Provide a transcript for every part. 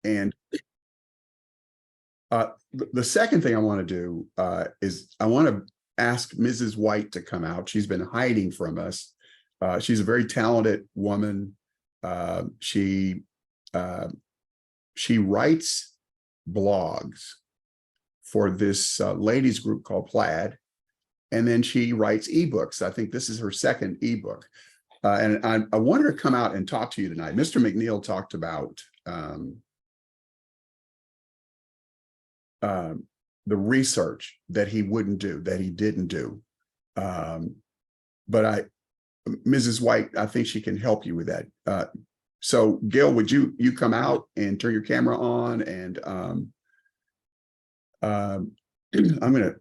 And the second thing I want to do is I want to ask Mrs. White to come out. She's been hiding from us. She's a very talented woman. She writes blogs for this ladies group called Plaid, and then she writes ebooks. I think this is her second ebook. And I want her to come out and talk to you tonight. Mr. McNeal talked about the research that he wouldn't do, that he didn't do. But Mrs. White, I think she can help you with that. So Gail, would you come out and turn your camera on, and I'm going to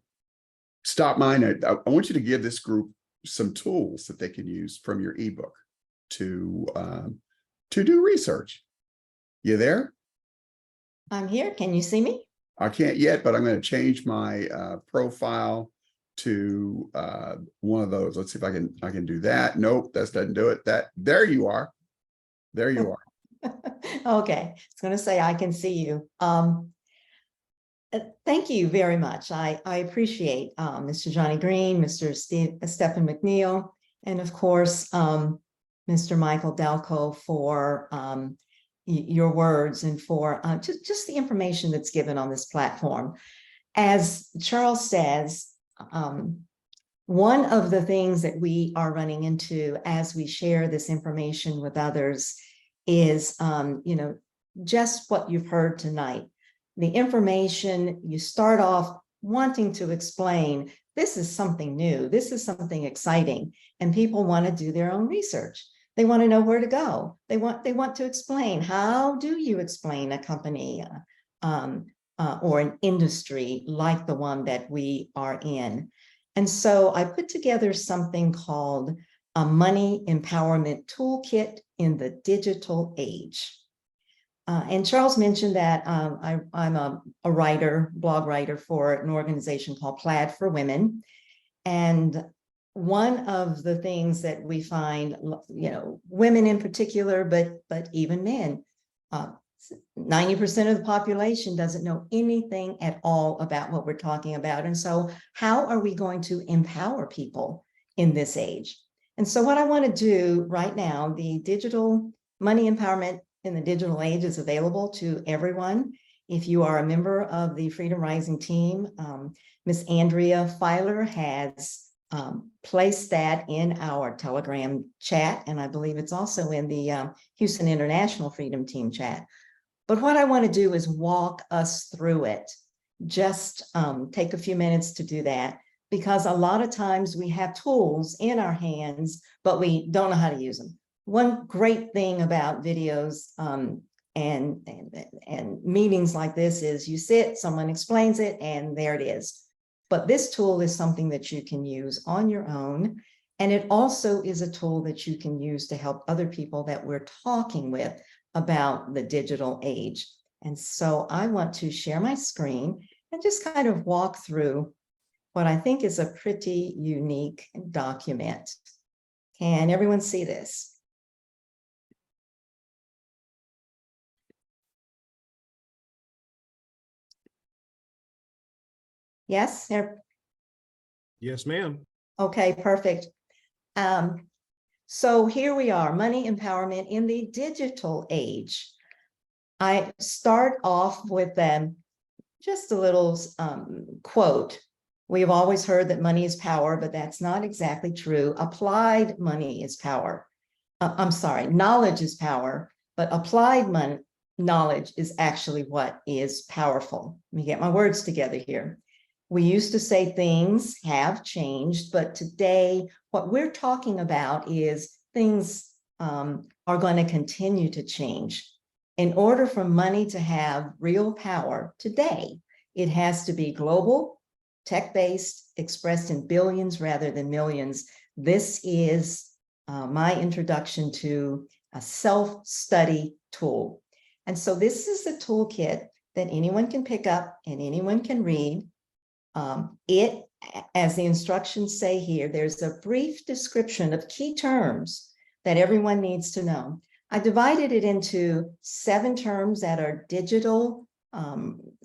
stop mine. I want you to give this group some tools that they can use from your ebook to do research. You there? I'm here. Can you see me? I can't yet, but I'm going to change my profile to one of those. Let's see if I can do that. Nope, that doesn't do it. There you are. There you are. Okay, it's going to say I can see you. Thank you very much. I appreciate Mr. Johnny Greene, Mr. Stephn McNeal, and of course, Mr. Michael Dalco for your words and for just the information that's given on this platform. As Charles says, one of the things that we are running into as we share this information with others is, just what you've heard tonight. The information, you start off wanting to explain, this is something new, this is something exciting, and people want to do their own research. They want to know where to go. They want to explain, how do you explain a company or an industry like the one that we are in? And so I put together something called a Money Empowerment Toolkit in the Digital Age. And Charles mentioned that I'm a writer, blog writer for an organization called Plaid for Women. And one of the things that we find, women in particular, but even men, 90% of the population doesn't know anything at all about what we're talking about. And so how are we going to empower people in this age? And so what I want to do right now, the digital money empowerment in the digital age is available to everyone. If you are a member of the Freedom Rising team, Miss Andrea Filer has placed that in our Telegram chat, and I believe it's also in the Houston International Freedom Team chat. But what I want to do is walk us through it. Just take a few minutes to do that, because a lot of times we have tools in our hands, but we don't know how to use them. One great thing about videos and meetings like this is you sit, someone explains it, and there it is. But this tool is something that you can use on your own. And it also is a tool that you can use to help other people that we're talking with about the digital age. And so I want to share my screen and just kind of walk through what I think is a pretty unique document. Can everyone see this? Yes? Yes, ma'am. Okay, perfect. So here we are, money empowerment in the digital age. I start off with just a little quote. We've always heard that money is power, but that's not exactly true. Applied money is power. I'm sorry, knowledge is power, but applied knowledge is actually what is powerful. Let me get my words together here. We used to say things have changed, but today what we're talking about is things are going to continue to change. In order for money to have real power today, it has to be global, tech-based, expressed in billions rather than millions. This is my introduction to a self-study tool. And so this is a toolkit that anyone can pick up and anyone can read. As the instructions say here, there's a brief description of key terms that everyone needs to know. I divided it into 7 terms that are digital,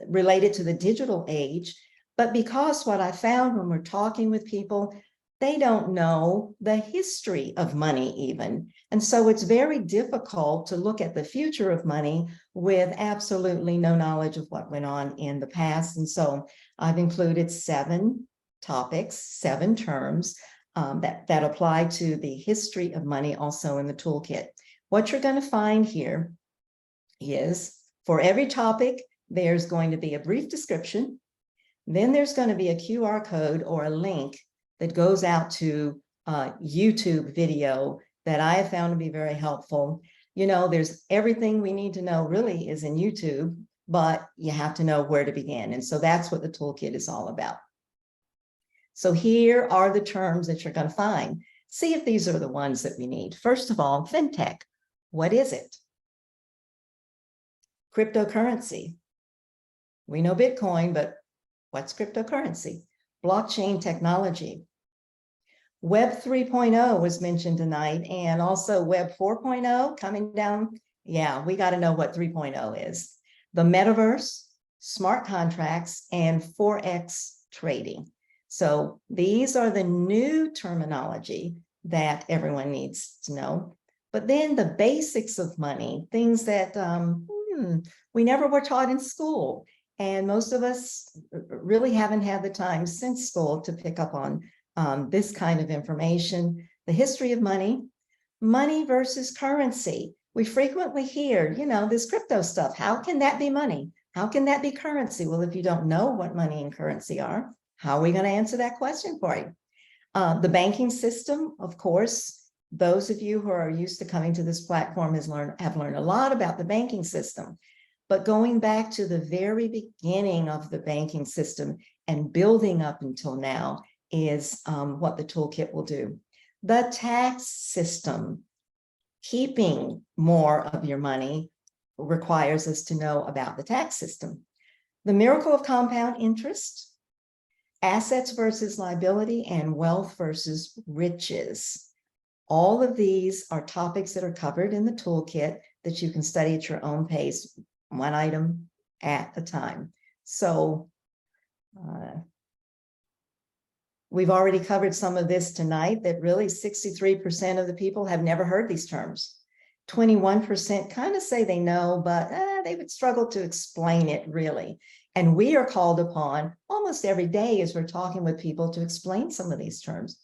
related to the digital age. But because what I found when we're talking with people, they don't know the history of money even. And so it's very difficult to look at the future of money with absolutely no knowledge of what went on in the past. And so I've included 7 topics, 7 terms that apply to the history of money also in the toolkit. What you're going to find here is for every topic, there's going to be a brief description. Then there's going to be a QR code or a link that goes out to a YouTube video that I have found to be very helpful. You know, there's everything we need to know really is in YouTube, but you have to know where to begin. And so that's what the toolkit is all about. So here are the terms that you're going to find. See if these are the ones that we need. First of all, fintech. What is it? Cryptocurrency. We know Bitcoin, but what's cryptocurrency? Blockchain technology. Web 3.0 was mentioned tonight, and also Web 4.0 coming down. Yeah, we got to know what 3.0 is. The metaverse, smart contracts, and Forex trading. So these are the new terminology that everyone needs to know. But then the basics of money, things that we never were taught in school. And most of us really haven't had the time since school to pick up on this kind of information. The history of money, money versus currency. We frequently hear, you know, this crypto stuff. How can that be money? How can that be currency? Well, if you don't know what money and currency are, how are we going to answer that question for you? The banking system, of course, those of you who are used to coming to this platform have learned a lot about the banking system. But going back to the very beginning of the banking system and building up until now is what the toolkit will do. The tax system, keeping more of your money requires us to know about the tax system. The miracle of compound interest, assets versus liability, and wealth versus riches. All of these are topics that are covered in the toolkit that you can study at your own pace, one item at a time. So we've already covered some of this tonight, that really 63% of the people have never heard these terms. 21% kind of say they know, but they would struggle to explain it really. And we are called upon almost every day as we're talking with people to explain some of these terms.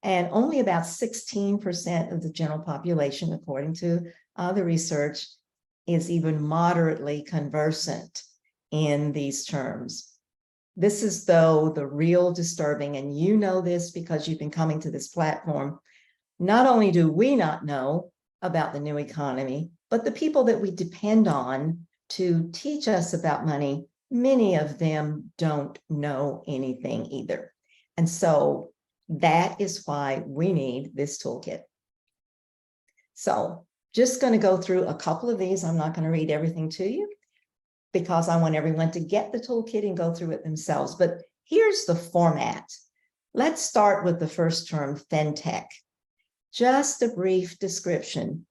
And only about 16% of the general population, according to the research, is even moderately conversant in these terms. This is, though, the real disturbing, and you know this because you've been coming to this platform. Not only do we not know about the new economy, but the people that we depend on to teach us about money, many of them don't know anything either. And so that is why we need this toolkit. So just going to go through a couple of these. I'm not going to read everything to you because I want everyone to get the toolkit and go through it themselves. But here's the format. Let's start with the first term, fintech. Just a brief description.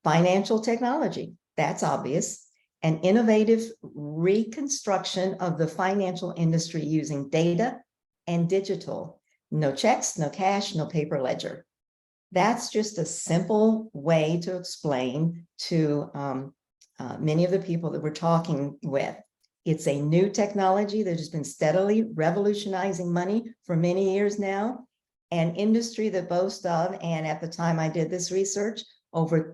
Financial technology, that's obvious. An innovative reconstruction of the financial industry using data and digital. No checks, no cash, no paper ledger. That's just a simple way to explain to many of the people that we're talking with. It's a new technology that has been steadily revolutionizing money for many years now. An industry that boasts of, and at the time I did this research, over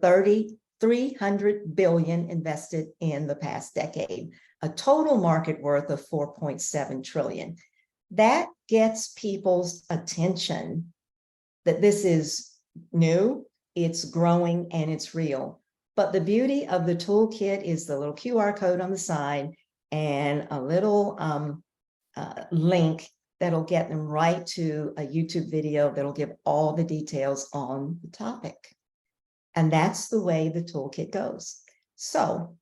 300 billion invested in the past decade, a total market worth of 4.7 trillion. That gets people's attention that this is new, it's growing, and it's real. But the beauty of the toolkit is the little QR code on the side and a little link that'll get them right to a YouTube video that'll give all the details on the topic. And that's the way the toolkit goes. So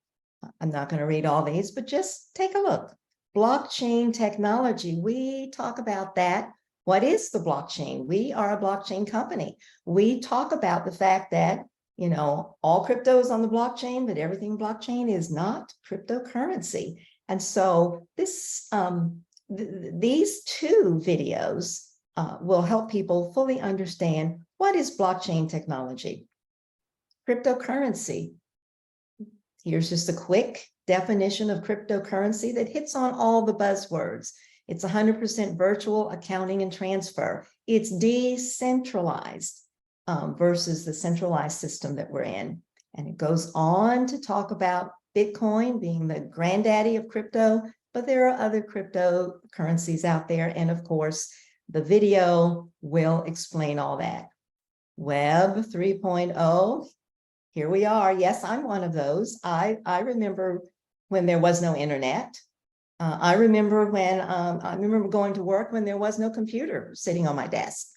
I'm not going to read all these, but just take a look. Blockchain technology, we talk about that. What is the blockchain? We are a blockchain company. We talk about the fact that all crypto is on the blockchain, but everything blockchain is not cryptocurrency. And so these two videos will help people fully understand what is blockchain technology. Cryptocurrency. Here's just a quick definition of cryptocurrency that hits on all the buzzwords. It's 100% virtual accounting and transfer. It's decentralized versus the centralized system that we're in. And it goes on to talk about Bitcoin being the granddaddy of crypto, but there are other cryptocurrencies out there. And of course, the video will explain all that. Web 3.0, here we are. Yes, I'm one of those. I remember when there was no internet. I remember going to work when there was no computer sitting on my desk.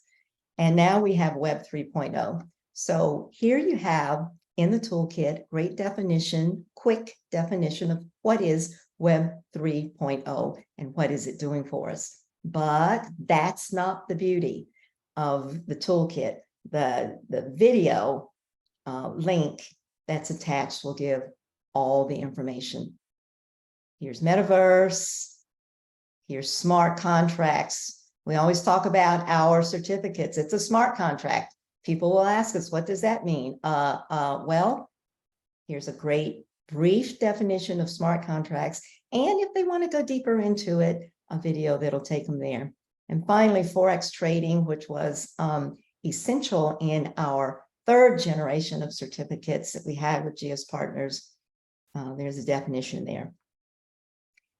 And now we have Web 3.0. So here you have in the toolkit, great definition, quick definition of what is Web 3.0 and what is it doing for us. But that's not the beauty of the toolkit. The video link that's attached will give all the information. Here's metaverse. Here's smart contracts. We always talk about our certificates. It's a smart contract. People will ask us, what does that mean? Well, here's a great brief definition of smart contracts. And if they want to go deeper into it, a video that'll take them there. And finally, Forex trading, which was essential in our third generation of certificates that we had with GS Partners. There's a definition there.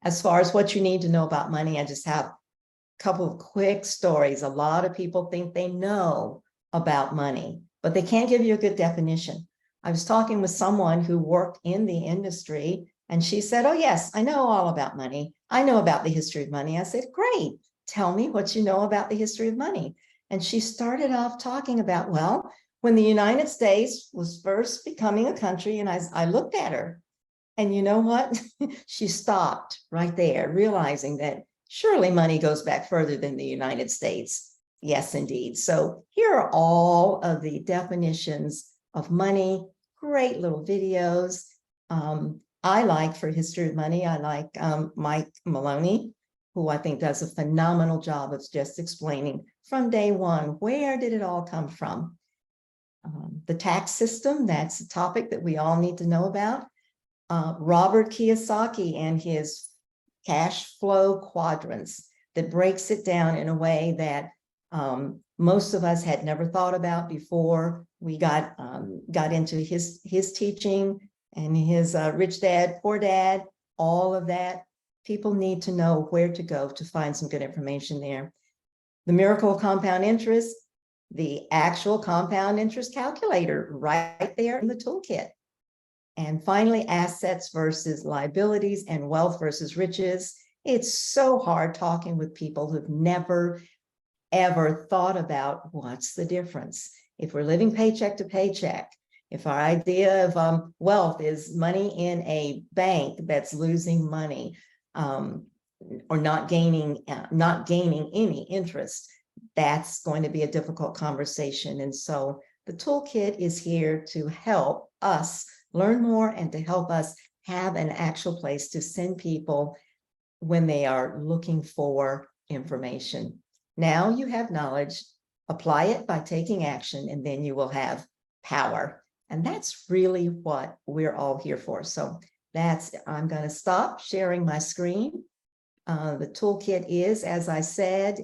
As far as what you need to know about money, I just have a couple of quick stories. A lot of people think they know about money, but they can't give you a good definition. I was talking with someone who worked in the industry, and she said, oh, yes, I know all about money. I know about the history of money. I said, great. Tell me what you know about the history of money. And she started off talking about, well, when the United States was first becoming a country, and I looked at her, and you know what? She stopped right there, realizing that surely money goes back further than the United States. Yes, indeed. So here are all of the definitions of money, great little videos. I like for history of money, I like Mike Maloney, who I think does a phenomenal job of just explaining from day one, where did it all come from? The tax system, that's a topic that we all need to know about. Robert Kiyosaki and his cash flow quadrants that breaks it down in a way that most of us had never thought about before we got into his teaching and his Rich Dad, Poor Dad, all of that. People need to know where to go to find some good information there. The miracle of compound interest, the actual compound interest calculator right there in the toolkit. And finally, assets versus liabilities and wealth versus riches. It's so hard talking with people who've never, ever thought about what's the difference. If we're living paycheck to paycheck, if our idea of wealth is money in a bank that's losing money or not gaining any interest, that's going to be a difficult conversation. And so the toolkit is here to help us learn more and to help us have an actual place to send people when they are looking for information. Now you have knowledge, apply it by taking action, and then you will have power. And that's really what we're all here for. So I'm going to stop sharing my screen. The toolkit is, as I said,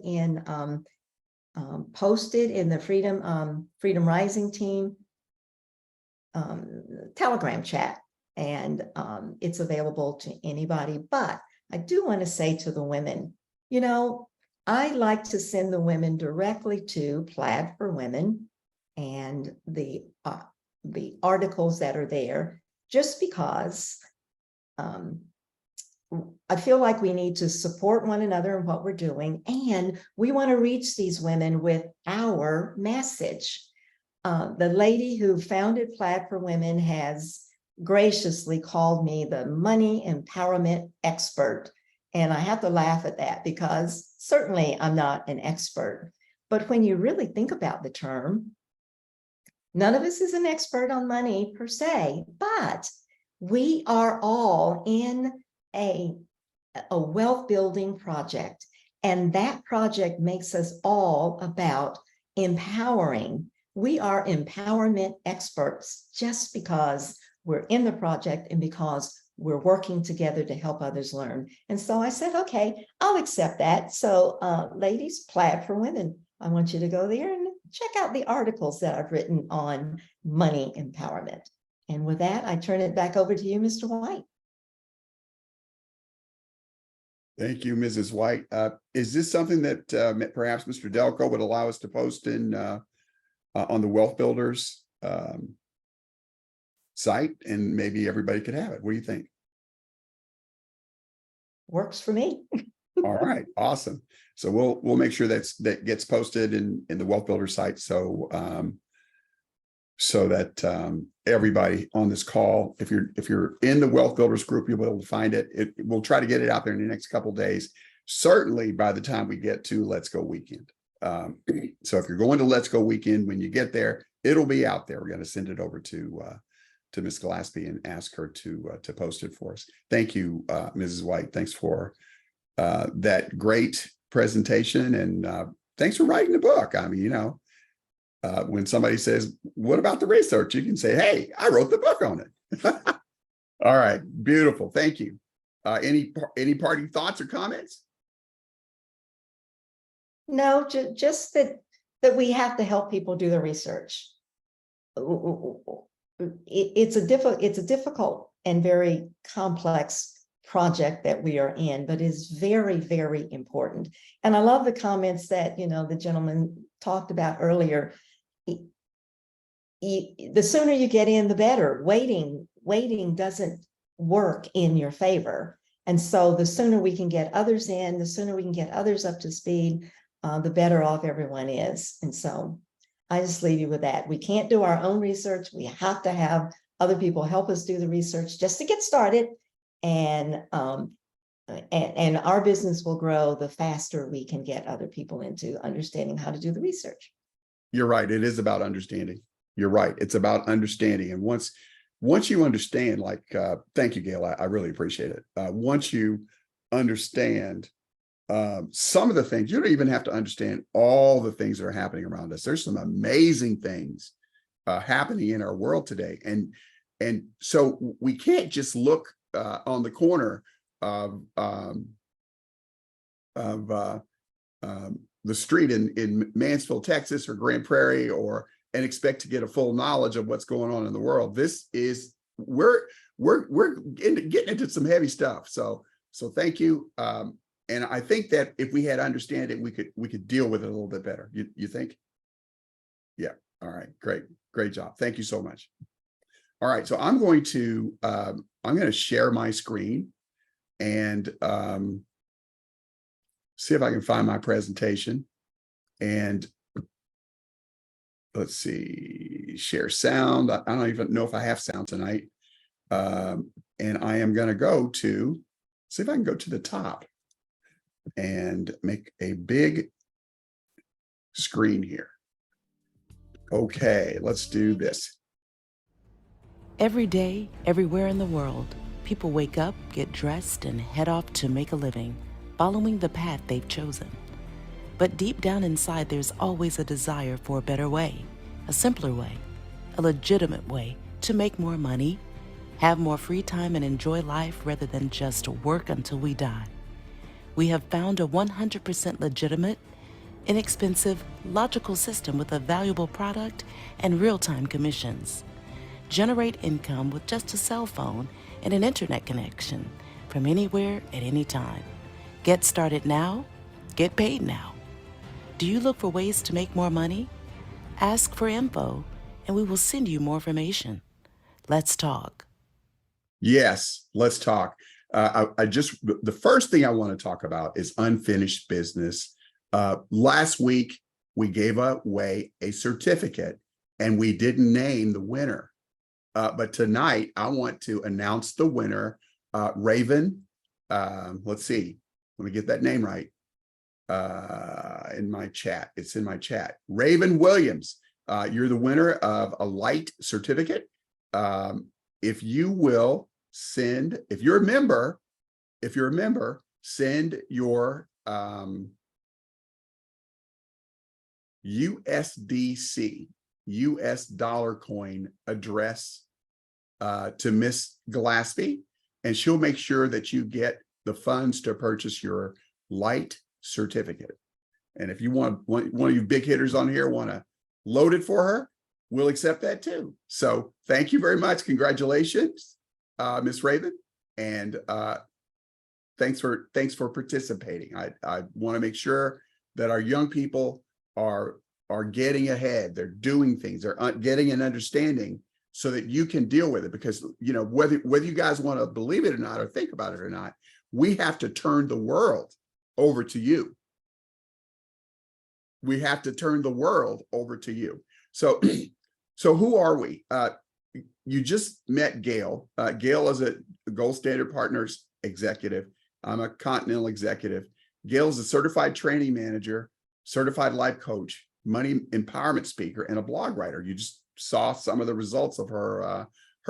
posted in the Freedom Rising team Telegram chat, and it's available to anybody. But I do want to say to the women, I like to send the women directly to Plaid for Women and the articles that are there, just because I feel like we need to support one another in what we're doing, and we want to reach these women with our message. The lady who founded Plaid for Women has graciously called me the money empowerment expert. And I have to laugh at that because certainly I'm not an expert. But when you really think about the term, None of us is an expert on money per se, but we are all in a wealth building project. And that project makes us all about empowering. We are empowerment experts just because we're in the project and because we're working together to help others learn. And so I said, okay, I'll accept that. So ladies, Plaid for Women, I want you to go there and check out the articles that I've written on money empowerment. And with that, I turn it back over to you, Mr. White. Thank you, Mrs. White. Is this something that perhaps Mr. Delco would allow us to post in on the Wealth Builders site, and maybe everybody could have it? What do you think? Works for me. All right, awesome. So we'll make sure that gets posted in the Wealth Builder site, so that everybody on this call, if you're in the Wealth Builders group, you'll be able to find it. We'll try to get it out there in the next couple of days. Certainly by the time we get to Let's Go Weekend. So if you're going to Let's Go Weekend, when you get there, it'll be out there. We're going to send it over to Ms. Galispie and ask her to post it for us. Thank you, Mrs. White. Thanks for that great presentation, and thanks for writing the book. I mean, when somebody says, what about the research? You can say, hey, I wrote the book on it. All right, beautiful. Thank you. Any parting thoughts or comments? No, just that we have to help people do the research. It's a difficult and very complex project that we are in, but is very, very important. And I love the comments that, the gentleman talked about earlier. The sooner you get in, the better. Waiting doesn't work in your favor. And so the sooner we can get others in, the sooner we can get others up to speed, the better off everyone is. And so I just leave you with that. We can't do our own research. We have to have other people help us do the research just to get started. And our business will grow the faster we can get other people into understanding how to do the research. You're right. It is about understanding. You're right. It's about understanding. And once you understand, thank you, Gail. I really appreciate it. Once you understand some of the things, you don't even have to understand all the things that are happening around us. There's some amazing things happening in our world today. And so we can't just look on the corner of the street in Mansfield, Texas, or Grand Prairie, and expect to get a full knowledge of what's going on in the world. We're getting into some heavy stuff. So thank you. And I think that if we had understanding, we could deal with it a little bit better. You think? Yeah. All right. Great job. Thank you so much. All right. So I'm going to share my screen and see if I can find my presentation. And let's see, share sound. I don't even know if I have sound tonight. And I am going to see if I can go to the top and make a big screen here. Okay, let's do this. Every day, everywhere in the world, people wake up, get dressed, and head off to make a living, following the path they've chosen. But deep down inside, there's always a desire for a better way, a simpler way, a legitimate way to make more money, have more free time, and enjoy life rather than just work until we die. We have found a 100% legitimate, inexpensive, logical system with a valuable product and real-time commissions. Generate income with just a cell phone and an internet connection from anywhere at any time. Get started now, get paid now. Do you look for ways to make more money? Ask for info and we will send you more information. Let's talk. Yes, let's talk. The first thing I want to talk about is unfinished business. Last week, we gave away a certificate and we didn't name the winner. But tonight, I want to announce the winner, Raven. Let's see, let me get that name right in my chat. It's in my chat. Raven Williams. You're the winner of a light certificate. If you will send, if you're a member, send your USDC, US dollar coin address to Miss Galispie, and she'll make sure that you get the funds to purchase your light certificate. And if you want one of you big hitters on here want to load it for her, we'll accept that too. So thank you very much. Congratulations, Miss Raven. And thanks for participating. I want to make sure that our young people are getting ahead. They're doing things. They're getting an understanding so that you can deal with it. Because, you know, whether you guys want to believe it or not, or think about it or not, we have to turn the world over to you. We have to turn the world over to you. So, so who are we? You just met Gail. Gail is a Gold Standard Partners executive. I'm a Continental executive. Gail is a certified training manager, certified life coach, money empowerment speaker, and a blog writer. You just saw some of the results of her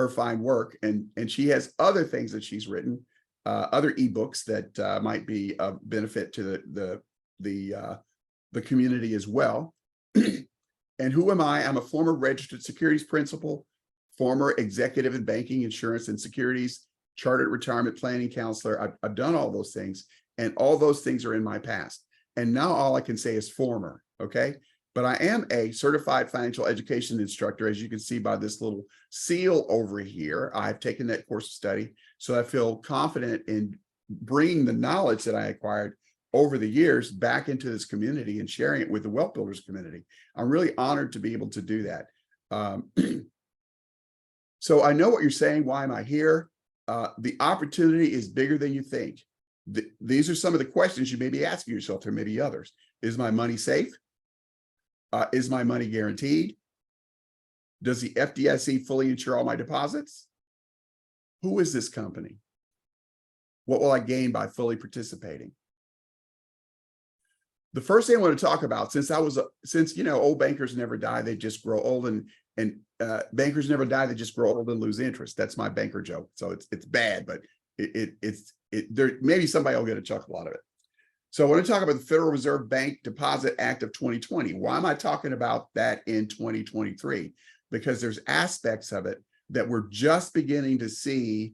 fine work, and she has other things that she's written, other ebooks that might be of benefit to the community as well. And who am I? I'm a former registered securities principal, former executive in banking, insurance, and securities, chartered retirement planning counselor. I've done all those things, and all those things are in my past. And now all I can say is former, okay? But I am a certified financial education instructor, as you can see by this little seal over here. I've taken that course of study, so I feel confident in bringing the knowledge that I acquired over the years back into this community and sharing it with the Wealth Builders community. I'm really honored to be able to do that. So I know what you're saying. Why am I here? The opportunity is bigger than you think. These are some of the questions you may be asking yourself, or maybe others. Is my money safe? Is my money guaranteed? Does the FDIC fully insure all my deposits? Who is this company? What will I gain by fully participating? The first thing I want to talk about, since you know, old bankers never die, they just grow old, and bankers never die, they just grow old and lose interest. That's my banker joke. So it's bad, but there maybe somebody will get a chuckle out of it. So I want to talk about the Federal Reserve Bank Deposit Act of 2020. Why am I talking about that in 2023? Because there's aspects of it that we're just beginning to see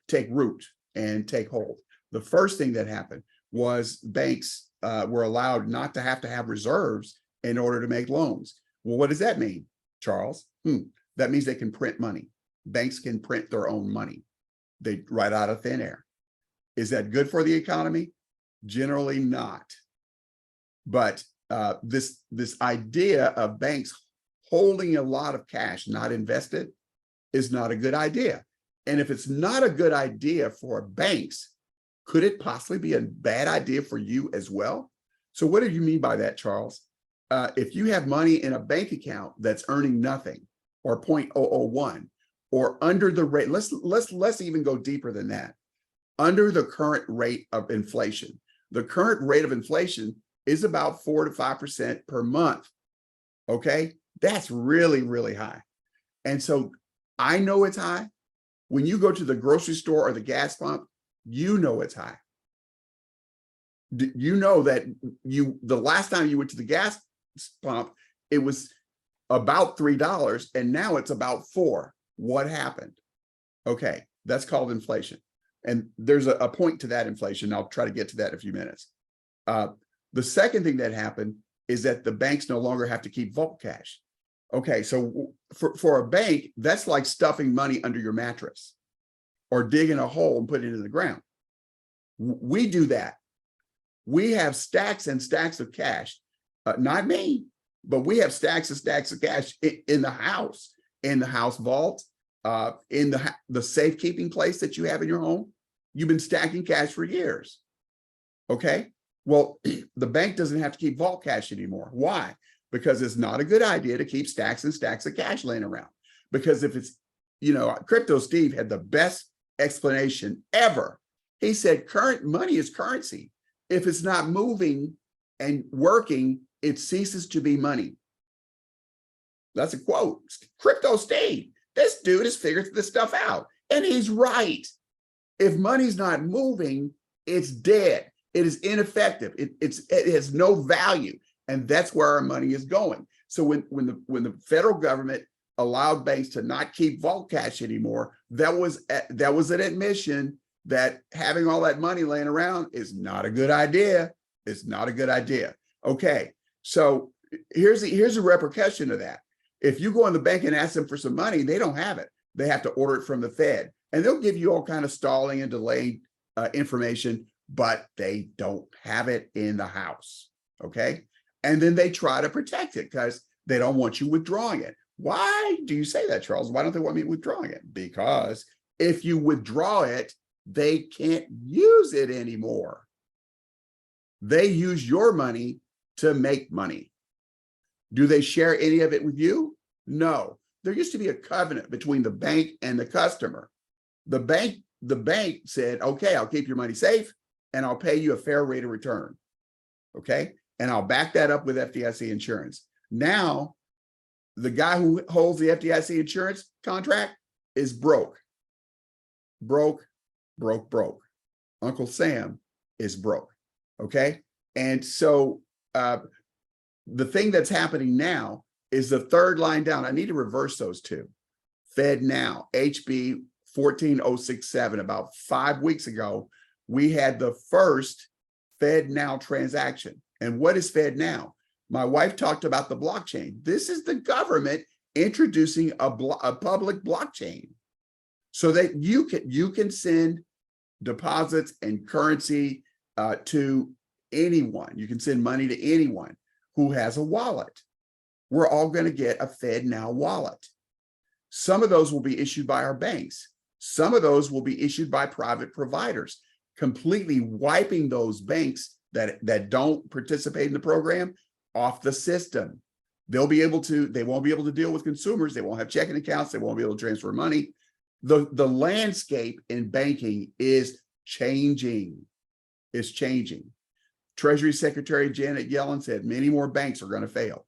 take root and take hold. The first thing that happened was banks were allowed not to have reserves in order to make loans. Well, what does that mean, Charles? That means they can print money. Banks can print their own money. They right out of thin air. Is that good for the economy? Generally not. But this idea of banks holding a lot of cash not invested is not a good idea. And if it's not a good idea for banks, could it possibly be a bad idea for you as well? So what do you mean by that, Charles? If you have money in a bank account that's earning nothing, or 0.001, or under the rate, let's even go deeper than that, under the current rate of inflation. The current rate of inflation is about 4 to 5% per month. Okay, that's really, really high. And so I know it's high. When you go to the grocery store or the gas pump, you know it's high. You know that the last time you went to the gas pump, it was about $3, and now it's about $4. What happened? Okay, that's called inflation. And there's a point to that inflation. I'll try to get to that in a few minutes. The second thing that happened is that the banks no longer have to keep vault cash. Okay, so for a bank, that's like stuffing money under your mattress or digging a hole and putting it in the ground. We do that. We have stacks and stacks of cash. Not me, but we have stacks and stacks of cash in the house vault, in the safekeeping place that you have in your home. You've been stacking cash for years. Okay, well, the bank doesn't have to keep vault cash anymore. Why? Because it's not a good idea to keep stacks and stacks of cash laying around. Because if it's, you know, Crypto Steve had the best explanation ever. He said current money is currency. If it's not moving and working, it ceases to be money. That's a quote. Crypto Steve, this dude has figured this stuff out. And he's right. If money's not moving, it's dead. It is ineffective. It has no value. And that's where our money is going. So when the federal government allowed banks to not keep vault cash anymore, that was an admission that having all that money laying around is not a good idea. It's not a good idea. Okay, so here's a repercussion of that. If you go in the bank and ask them for some money, they don't have it. They have to order it from the Fed, and they'll give you all kind of stalling and delaying information, but they don't have it in the house. Okay, and then they try to protect it because they don't want you withdrawing it. Why do you say that, Charles? Why don't they want me withdrawing it? Because if you withdraw it, they can't use it anymore. They use your money to make money. Do they share any of it with you? No. There used to be a covenant between the bank and the customer. The bank said, okay, I'll keep your money safe and I'll pay you a fair rate of return. Okay. And I'll back that up with FDIC insurance. Now, the guy who holds the FDIC insurance contract is broke. Broke. Uncle Sam is broke. Okay. And so the thing that's happening now is the third line down. I need to reverse those two. Fed Now, HB 14067. About 5 weeks ago, we had the first Fed Now transaction. And what is Fed Now? My wife talked about the blockchain. This is the government introducing a public blockchain so that you can send deposits and currency to anyone. You can send money to anyone who has a wallet. We're all going to get a Fed Now wallet. Some of those will be issued by our banks. Some of those will be issued by private providers, completely wiping those banks that don't participate in the program off the system. They won't be able to deal with consumers. They won't have checking accounts. They won't be able to transfer money. The landscape in banking is changing. It's changing. Treasury Secretary Janet Yellen said many more banks are going to fail.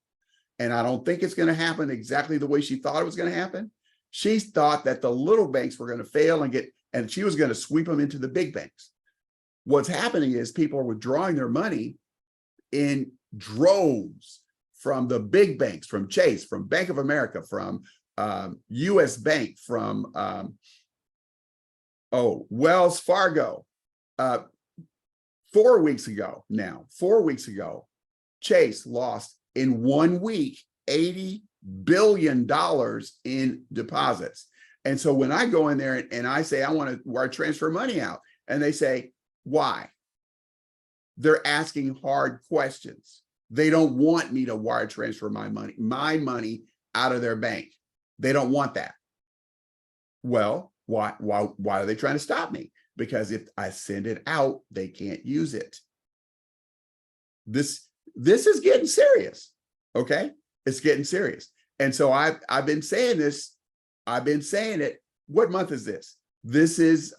And I don't think it's going to happen exactly the way she thought it was going to happen. She thought that the little banks were going to fail and she was going to sweep them into the big banks. What's happening is people are withdrawing their money in droves from the big banks, from Chase, from Bank of America, from US Bank, from Wells Fargo. 4 weeks ago, Chase lost in 1 week $80 billion in deposits. And so when I go in there and I say I want to wire transfer money out, and they say, why? They're asking hard questions. They don't want me to wire transfer my money out of their bank. They don't want that. Well, why are they trying to stop me? Because if I send it out, they can't use it. This is getting serious. Okay, it's getting serious. And so I've been saying this. I've been saying it. What month is this? This is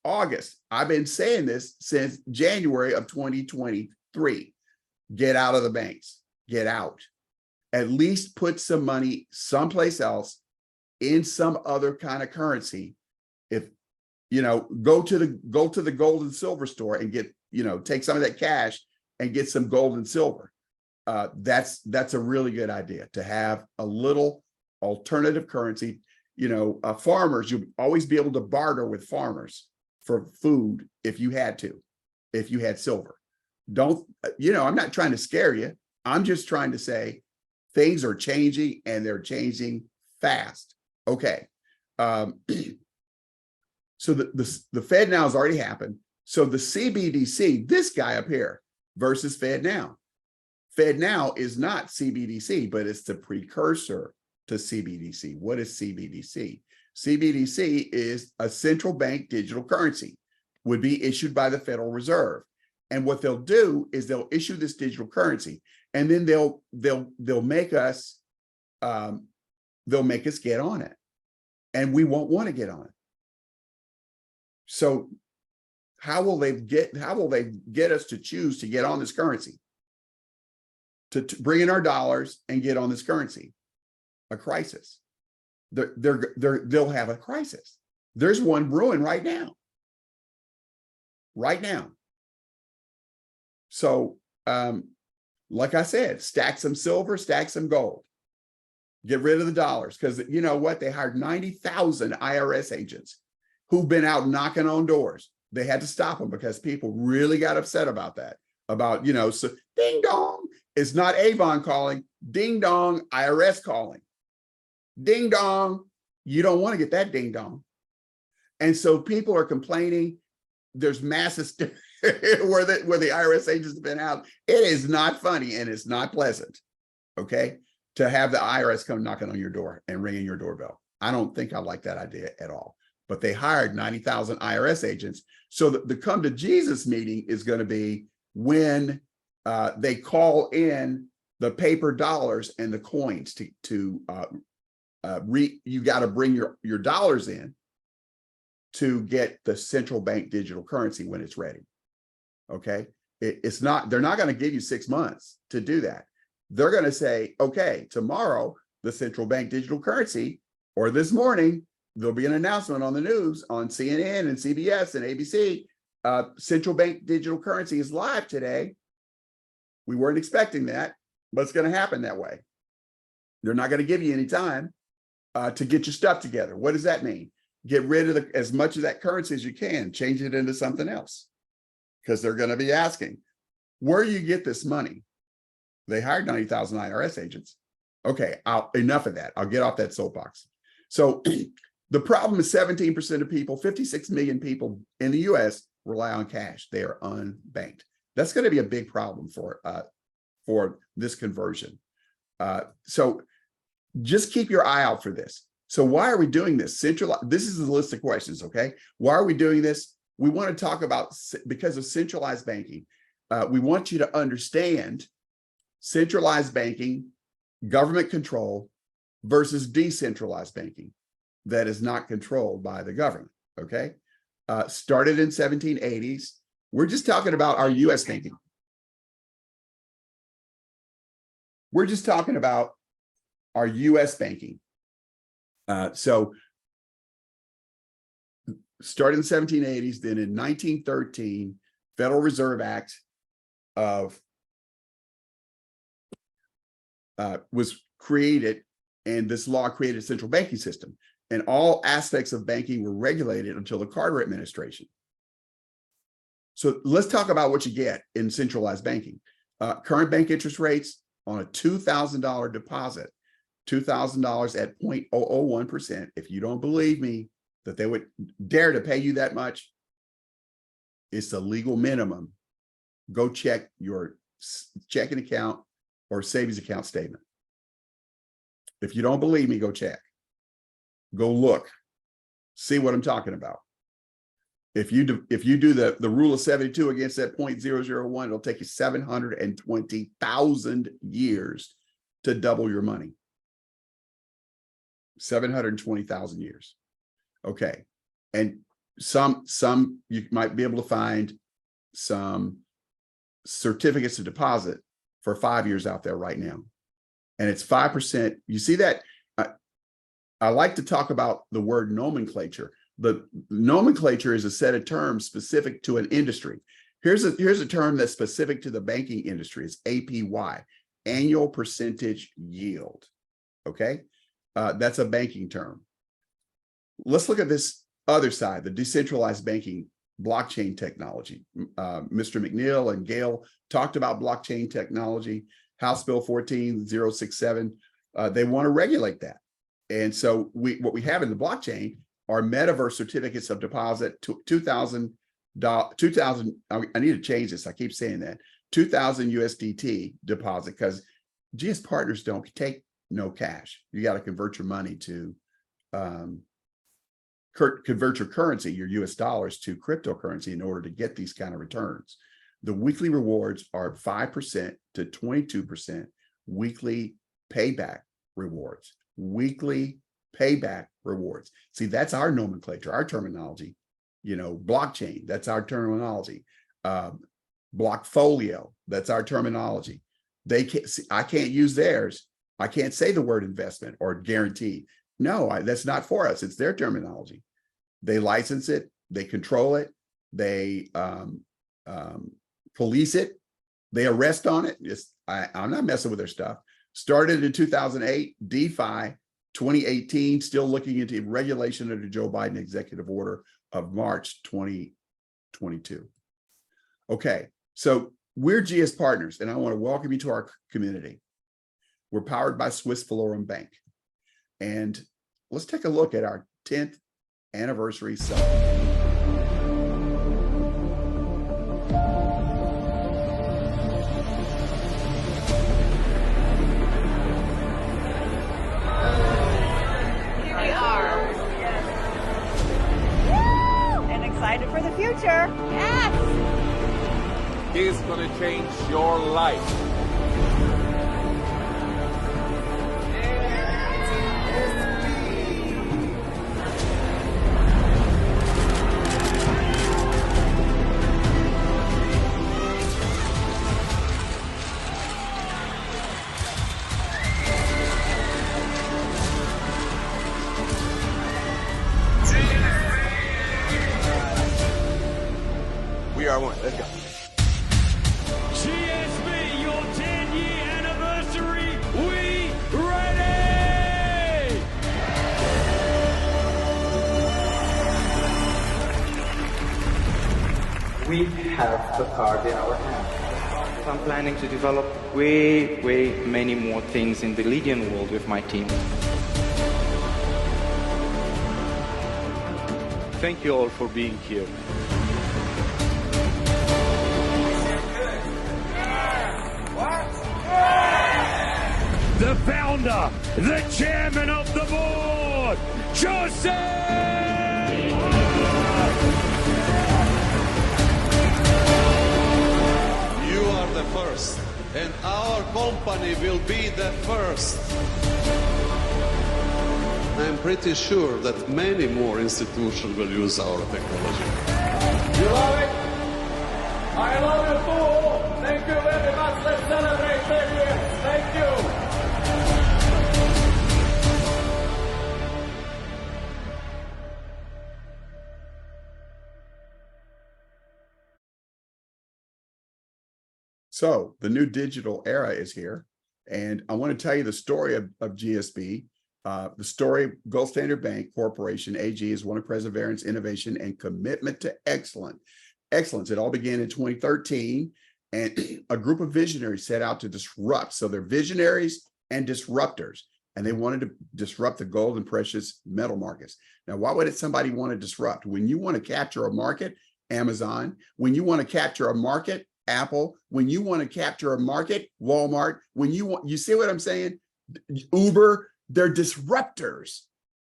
August. I've been saying this since January of 2023. Get out of the banks. Get out. At least put some money someplace else in some other kind of currency. If go to the gold and silver store and get, take some of that cash and get some gold and silver. That's a really good idea to have a little alternative currency. Farmers, you'll always be able to barter with farmers for food if you had silver. I'm not trying to scare you. I'm just trying to say things are changing and they're changing fast. Okay. So the Fed Now has already happened. So the CBDC, this guy up here versus Fed Now. Fed Now is not CBDC, but it's the precursor to CBDC. What is CBDC? CBDC is a central bank digital currency, would be issued by the Federal Reserve. And what they'll do is they'll issue this digital currency, and then they'll make us get on it, and we won't want to get on it. So how will they get us to choose to get on this currency? To bring in our dollars and get on this currency? a crisis. They'll have a crisis. There's one brewing right now. Right now. So, like I said, stack some silver, stack some gold. Get rid of the dollars, because you know what? They hired 90,000 IRS agents who've been out knocking on doors. They had to stop them because people really got upset about that. About, so ding dong, it's not Avon calling, ding dong, IRS calling. Ding dong, you don't want to get that ding dong. And so people are complaining. There's massive where the IRS agents have been out. It is not funny and it's not pleasant, okay, to have the IRS come knocking on your door and ringing your doorbell. I don't think I like that idea at all. But they hired 90,000 IRS agents. So the come to Jesus meeting is going to be when they call in the paper dollars and the coins you got to bring your dollars in to get the central bank digital currency when it's ready. Okay. They're not going to give you 6 months to do that. They're going to say, okay, tomorrow, the central bank digital currency, or this morning, there'll be an announcement on the news on CNN and CBS and ABC. Central bank digital currency is live today. We weren't expecting that, but it's going to happen that way. They're not going to give you any time to get your stuff together. What does that mean? Get rid of as much of that currency as you can, change it into something else, because they're going to be asking, where do you get this money? They hired 90,000 IRS agents. Okay, enough of that. I'll get off that soapbox. So the problem is 17% of people, 56 million people in the US rely on cash. They are unbanked. That's going to be a big problem for this conversion. So just keep your eye out for this. So why are we doing this? This is a list of questions, okay? Why are we doing this? We want to talk about, because of centralized banking. We want you to understand centralized banking, government control versus decentralized banking that is not controlled by the government, okay? Started in 1780s. We're just talking about our US banking. We're just talking about our US banking. So started in the 1780s, then in 1913, Federal Reserve Act was created, and this law created a central banking system, and all aspects of banking were regulated until the Carter administration. So let's talk about what you get in centralized banking. Current bank interest rates on a $2,000 deposit, $2,000 at 0.001%. If you don't believe me that they would dare to pay you that much, it's the legal minimum. Go check your checking account or savings account statement. If you don't believe me, go check. Go look. See what I'm talking about. If you do the rule of 72 against that 0.001, it'll take you 720,000 years to double your money. 720,000 years. Okay. And some you might be able to find some certificates of deposit for 5 years out there right now. And it's 5%. You see that? I like to talk about the word nomenclature. The nomenclature is a set of terms specific to an industry. Here's a term that's specific to the banking industry. It's APY, annual percentage yield. Okay. That's a banking term. Let's look at this other side, the decentralized banking, blockchain technology. Mr. McNeal and Gail talked about blockchain technology. House Bill 14067. They want to regulate that. And so what we have in the blockchain are metaverse certificates of deposit, $2,000. I need to change this. I keep saying that. 2,000 USDT deposit, because GS partners don't take no cash. You got to convert your money to convert your currency, your US dollars, to cryptocurrency in order to get these kind of returns. The weekly rewards are 5% to 22% weekly payback rewards. Weekly payback rewards. See, that's our nomenclature, our terminology. Blockchain, that's our terminology. Blockfolio, that's our terminology. I can't use theirs I can't say the word investment or guarantee. No, that's not for us. It's their terminology. They license it, they control it, they police it, they arrest on it. I'm not messing with their stuff. Started in 2008, DeFi, 2018, still looking into regulation under Joe Biden executive order of March 2022. Okay, so we're GS Partners, and I want to welcome you to our community. We're powered by Swiss Valorum Bank. And let's take a look at our 10th anniversary celebration. Here we are. Woo! And excited for the future. Yes! Is gonna change your life. We are one. Let's go. GSB, your 10-year anniversary. We ready? We have the card in our hand. I'm planning to develop way many more things in the Lydian world with my team. Thank you all for being here. The founder, the chairman of the board, Jose! You are the first, and our company will be the first. I'm pretty sure that many more institutions will use our technology. You love it? I love it too! Thank you very much. Let's celebrate 10 years. Thank you. So the new digital era is here. And I want to tell you the story of GSB. The story, Gold Standard Bank Corporation, AG, is one of perseverance, innovation, and commitment to excellence. It all began in 2013, and a group of visionaries set out to disrupt. So they're visionaries and disruptors, and they wanted to disrupt the gold and precious metal markets. Now, why would somebody want to disrupt? When you want to capture a market, Amazon. When you want to capture a market, Apple. When you want to capture a market, Walmart. When you see what I'm saying? Uber. They're disruptors.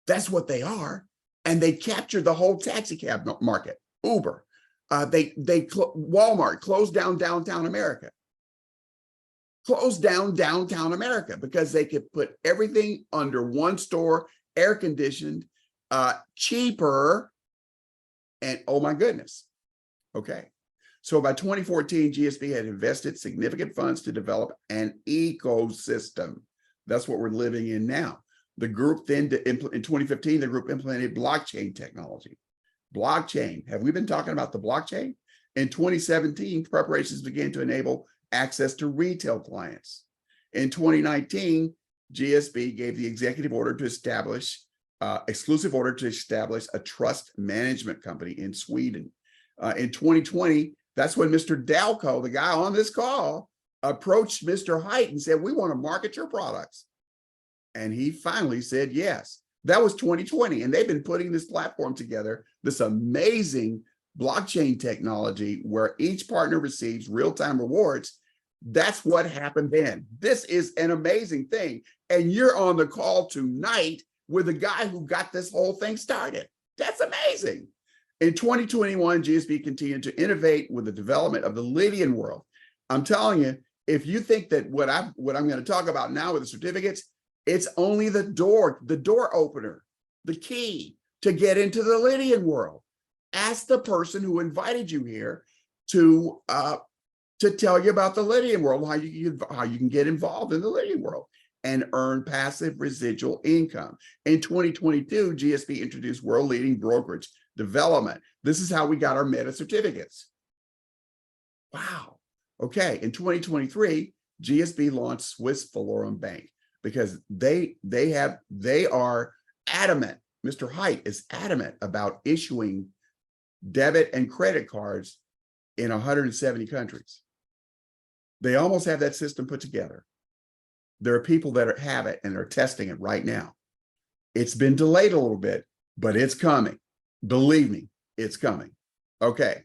That's what they are. And they captured the whole taxi cab market. Uber. Walmart closed down downtown America. Closed down downtown America because they could put everything under one store, air conditioned, cheaper, and oh my goodness. Okay. So by 2014, GSB had invested significant funds to develop an ecosystem. That's what we're living in now. The group then, in 2015, the group implemented blockchain technology. Blockchain. Have we been talking about the blockchain? In 2017, preparations began to enable access to retail clients. In 2019, GSB gave the executive order to establish, exclusive order to establish a trust management company in Sweden. In 2020, that's when Mr. Dalco, the guy on this call, approached Mr. Haidt and said, we want to market your products. And he finally said yes. That was 2020. And they've been putting this platform together, this amazing blockchain technology where each partner receives real-time rewards. That's what happened then. This is an amazing thing. And you're on the call tonight with the guy who got this whole thing started. That's amazing. In 2021, GSB continued to innovate with the development of the Lydian world. I'm telling you, if you think that what I'm going to talk about now with the certificates, it's only the door opener, the key to get into the Lydian world. Ask the person who invited you here to tell you about the Lydian world, how you can get involved in the Lydian world. and earn passive residual income. In 2022, GSP introduced world-leading brokerage development. This is how we got our meta certificates. Wow. Okay. In 2023, GSP launched Swiss Valorum Bank because they are adamant. Mr. Haidt is adamant about issuing debit and credit cards in 170 countries. They almost have that system put together. There are people that have it and are testing it right now. It's been delayed a little bit, but it's coming. Believe me, it's coming. Okay.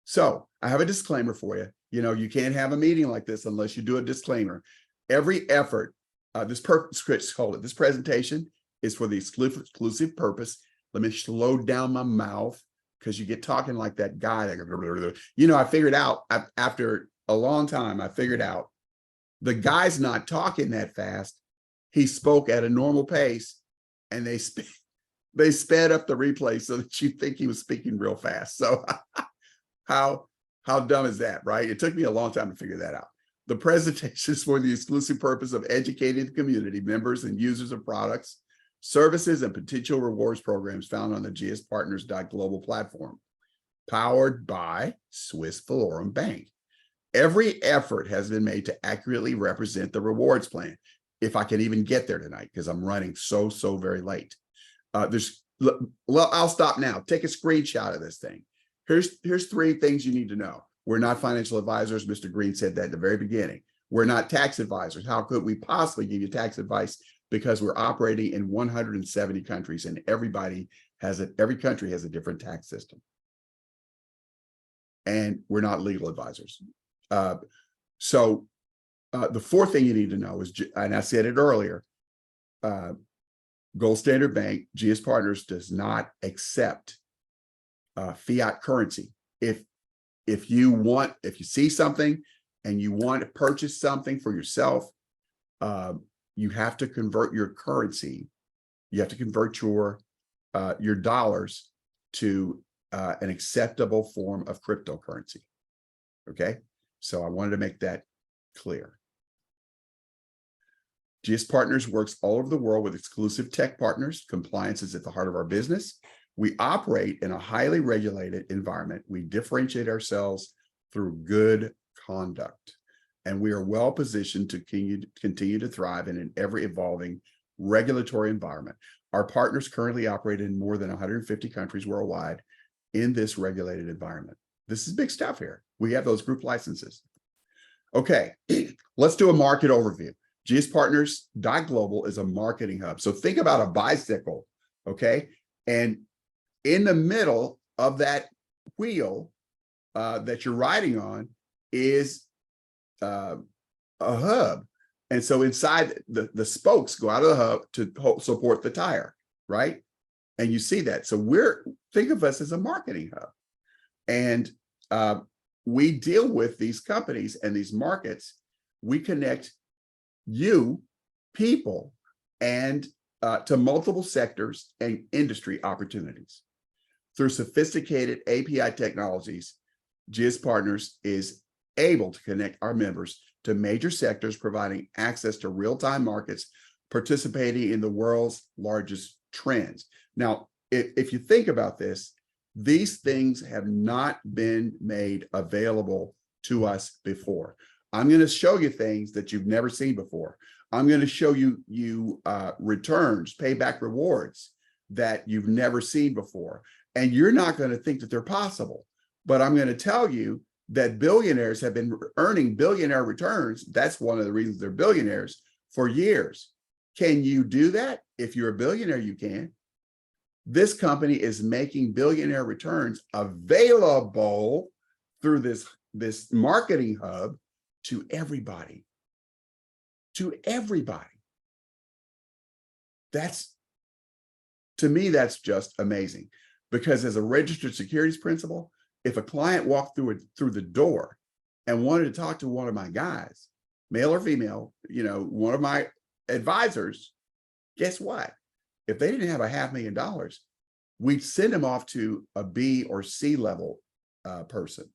So I have a disclaimer for you. You know, you can't have a meeting like this unless you do a disclaimer. Every effort, this presentation is for the exclusive purpose. Let me slow down my mouth because you get talking like that guy. You know, I figured out after a long time, I figured out the guy's not talking that fast. He spoke at a normal pace and they sped up the replay so that you think he was speaking real fast. So how dumb is that, right? It took me a long time to figure that out. The presentation is for the exclusive purpose of educating the community, members and users of products, services, and potential rewards programs found on the gspartners.global platform, powered by Swiss Valorum Bank. Every effort has been made to accurately represent the rewards plan, if I can even get there tonight, because I'm running so very late. Well, I'll stop now. Take a screenshot of this thing. Here's three things you need to know. We're not financial advisors. Mr. Greene said that at the very beginning. We're not tax advisors. How could we possibly give you tax advice? Because we're operating in 170 countries and every country has a different tax system. And we're not legal advisors. So the fourth thing you need to know is, and I said it earlier, Gold Standard Bank, GS Partners does not accept fiat currency. If you see something and you want to purchase something for yourself, you have to convert your currency. You have to convert your dollars to an acceptable form of cryptocurrency. Okay, so I wanted to make that clear. GS Partners works all over the world with exclusive tech partners. Compliance is at the heart of our business. We operate in a highly regulated environment. We differentiate ourselves through good conduct, and we are well positioned to continue to thrive in an ever-evolving regulatory environment. Our partners currently operate in more than 150 countries worldwide in this regulated environment. This is big stuff here. We have those group licenses. Okay, let's do a market overview. gspartners.global is a marketing hub. So think about a bicycle, okay? And in the middle of that wheel that you're riding on is a hub. And so inside the spokes go out of the hub to support the tire, right? And you see that. So think of us as a marketing hub. And we deal with these companies and these markets. We connect you, people, and to multiple sectors and industry opportunities. Through sophisticated API technologies, GS Partners is able to connect our members to major sectors, providing access to real-time markets, participating in the world's largest trends. Now, if you think about this, these things have not been made available to us before. I'm going to show you things that you've never seen before. I'm going to show you returns, payback rewards that you've never seen before. And you're not going to think that they're possible. But I'm going to tell you that billionaires have been earning billionaire returns. That's one of the reasons they're billionaires for years. Can you do that? If you're a billionaire, you can. This company is making billionaire returns available through this marketing hub to everybody. To everybody. To me, that's just amazing. Because as a registered securities principal, if a client walked through the door and wanted to talk to one of my guys, male or female, one of my advisors, guess what? If they didn't have $500,000, we'd send them off to a B or C level person.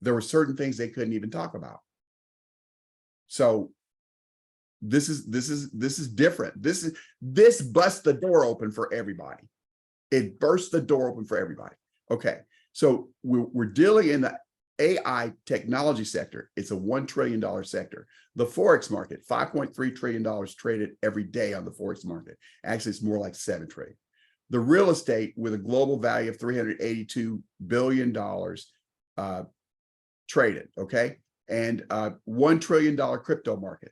There were certain things they couldn't even talk about. So This is different. This busts the door open for everybody. It bursts the door open for everybody. Okay, so we're dealing in the AI technology sector. It's a $1 trillion sector. The Forex market, $5.3 trillion traded every day on the Forex market. Actually, it's more like 7 trillion. The real estate with a global value of $382 billion traded, okay? And $1 trillion crypto market.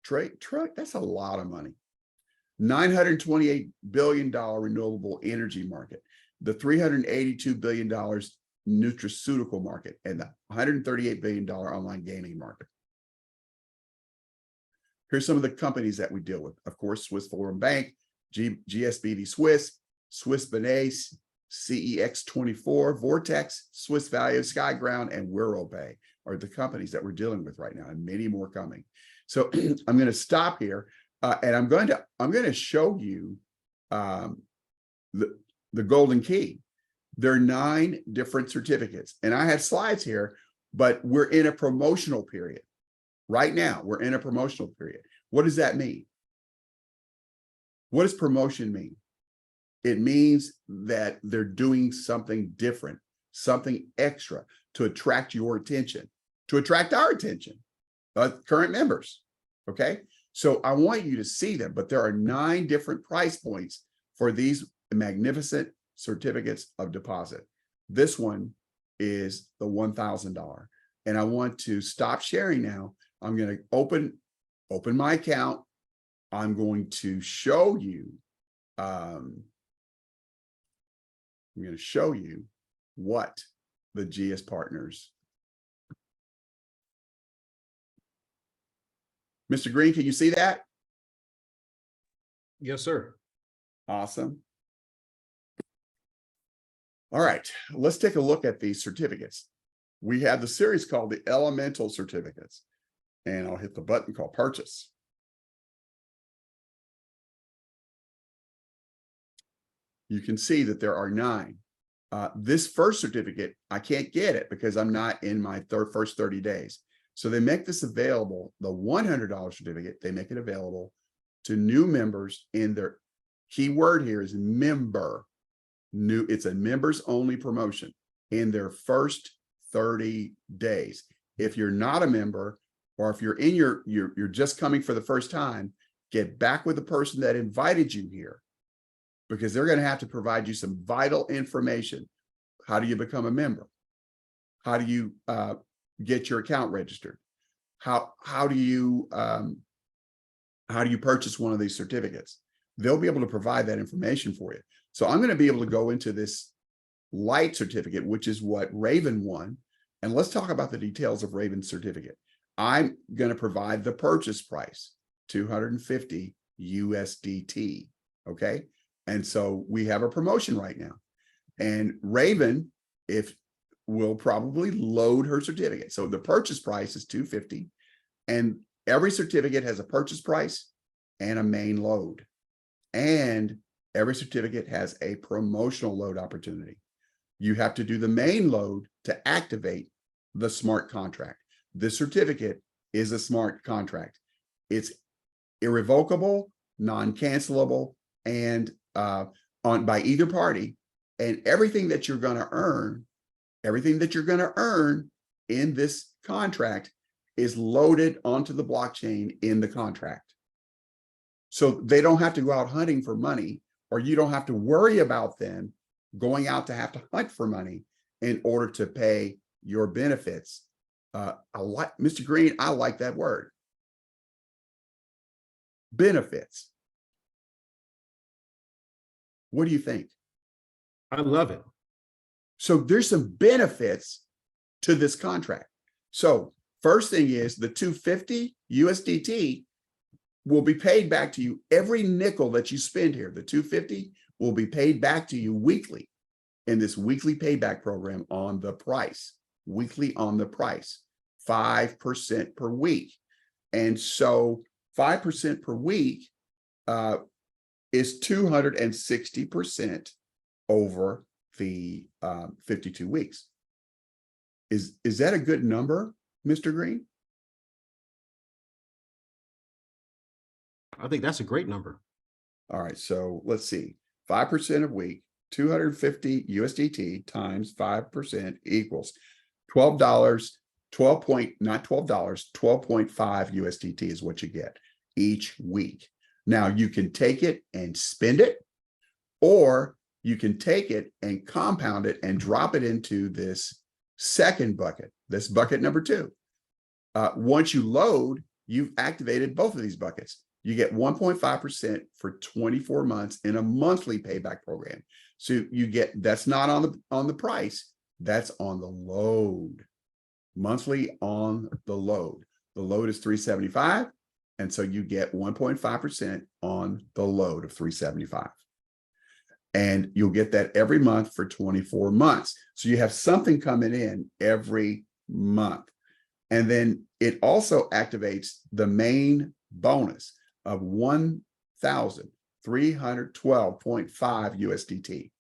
That's a lot of money. $928 billion renewable energy market, the $382 billion nutraceutical market, and the $138 billion online gaming market. Here's some of the companies that we deal with. Of course, Swiss Foreign Bank, GSBD Swiss, Swiss Benes, CEX24, Vortex, Swiss Value, SkyGround, and WirroPay are the companies that we're dealing with right now, and many more coming. So I'm going to stop here, and I'm going to show you the golden key. There are 9 different certificates, and I have slides here, but we're in a promotional period. Right now, we're in a promotional period. What does that mean? What does promotion mean? It means that they're doing something different, something extra to attract your attention, to attract our attention, current members, okay? So I want you to see them, but there are 9 different price points for these magnificent certificates of deposit. This one is the $1,000. And I want to stop sharing now. I'm going to open my account. I'm going to show you, what the GS partners. Mr. Greene, can you see that? Yes, sir. Awesome. All right, let's take a look at these certificates. We have the series called the Elemental Certificates, and I'll hit the button called Purchase. You can see that there are 9. This first certificate, I can't get it because I'm not in my first 30 days. So they make this available, the $100 certificate, they make it available to new members in their key word here is member. It's a members only promotion in their first 30 days. If you're not a member, or if you're in you're just coming for the first time, get back with the person that invited you here, because they're going to have to provide you some vital information. How do you become a member? How do you get your account registered? How do you purchase one of these certificates? They'll be able to provide that information for you. So I'm going to be able to go into this light certificate, which is what Raven won. And let's talk about the details of Raven's certificate. I'm going to provide the purchase price, 250 USDT. Okay. And so we have a promotion right now. And Raven, will probably load her certificate. So the purchase price is 250, and every certificate has a purchase price and a main load. And every certificate has a promotional load opportunity. You have to do the main load to activate the smart contract. This certificate is a smart contract. It's irrevocable, non-cancelable, and by either party. And everything that you're going to earn in this contract is loaded onto the blockchain in the contract. So they don't have to go out hunting for money, or you don't have to worry about them going out to have to hunt for money in order to pay your benefits. Mr. Greene, I like that word. Benefits. What do you think? I love it. So there's some benefits to this contract. So first thing is the 250 USDT will be paid back to you. Every nickel that you spend here, the 250 will be paid back to you weekly in this weekly payback program on the price, weekly on the price, 5% per week. And so 5% per week is 260% over the 52 weeks. Is that a good number, Mr. Greene? I think that's a great number. All right, so let's see, 5% a week, 250 USDT times 5% equals $12, 12.5 USDT is what you get each week. Now you can take it and spend it, or you can take it and compound it and drop it into this second bucket, this bucket number 2. Once you load, you've activated both of these buckets. You get 1.5% for 24 months in a monthly payback program. So you get, that's not on the price, that's on the load. Monthly on the load. The load is $375, and so you get 1.5% on the load of $375. And you'll get that every month for 24 months. So you have something coming in every month. And then it also activates the main bonus of 1,312.5 USDT.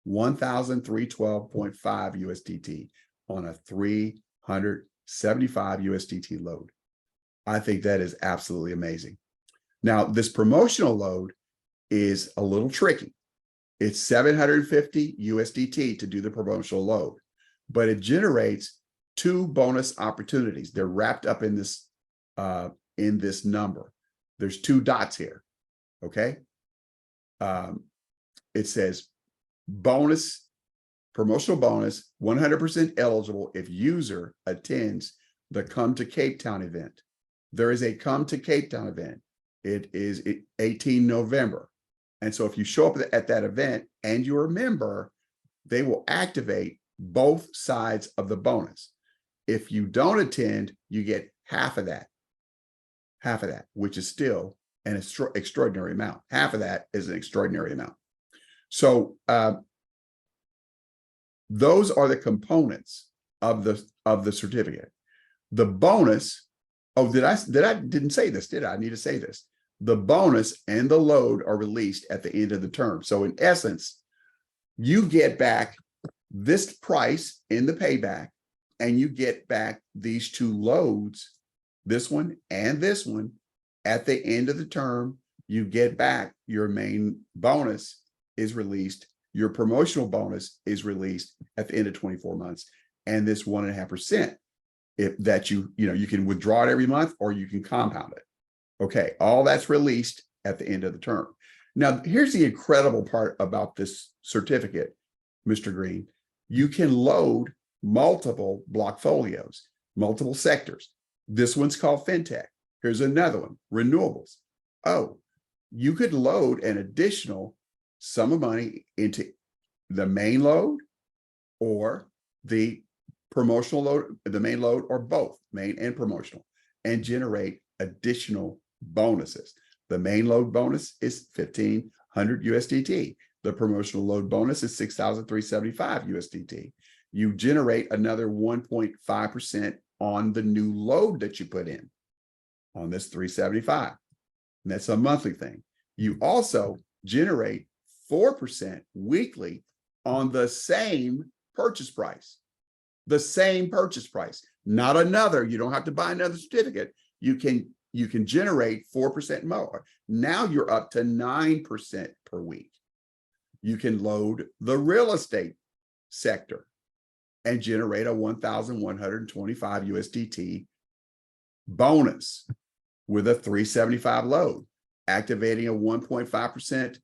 1,312.5 USDT on a 375 USDT load. I think that is absolutely amazing. Now, this promotional load is a little tricky. It's 750 USDT to do the promotional load, but it generates 2 bonus opportunities. They're wrapped up in this number. There's 2 dots here. Okay. It says bonus, promotional bonus, 100% eligible if user attends the Come to Cape Town event. There is a Come to Cape Town event. It is 18 November. And so if you show up at that event and you're a member, they will activate both sides of the bonus. If you don't attend, you get half of that, which is still an extraordinary amount. Half of that is an extraordinary amount. So those are the components of the certificate. The bonus, oh, didn't say this, did I? I need to say this. The bonus and the load are released at the end of the term. So in essence, you get back this price in the payback, and you get back these 2 loads, this one and this one, at the end of the term. You get back your main bonus is released. Your promotional bonus is released at the end of 24 months. And this 1.5%, if that you can withdraw it every month, or you can compound it. Okay, all that's released at the end of the term. Now, here's the incredible part about this certificate, Mr. Greene. You can load multiple block folios, multiple sectors. This one's called FinTech. Here's another one, renewables. Oh, you could load an additional sum of money into the main load or the promotional load, the main load, or both, main and promotional, and generate additional bonuses. The main load bonus is 1,500 USDT. The promotional load bonus is 6,375 USDT. You generate another 1.5% on the new load that you put in on this 375. And that's a monthly thing. You also generate 4% weekly on the same purchase price. The same purchase price, not another. You don't have to buy another certificate. You can generate 4% more. Now you're up to 9% per week. You can load the real estate sector and generate a 1,125 USDT bonus with a 375 load, activating a 1.5%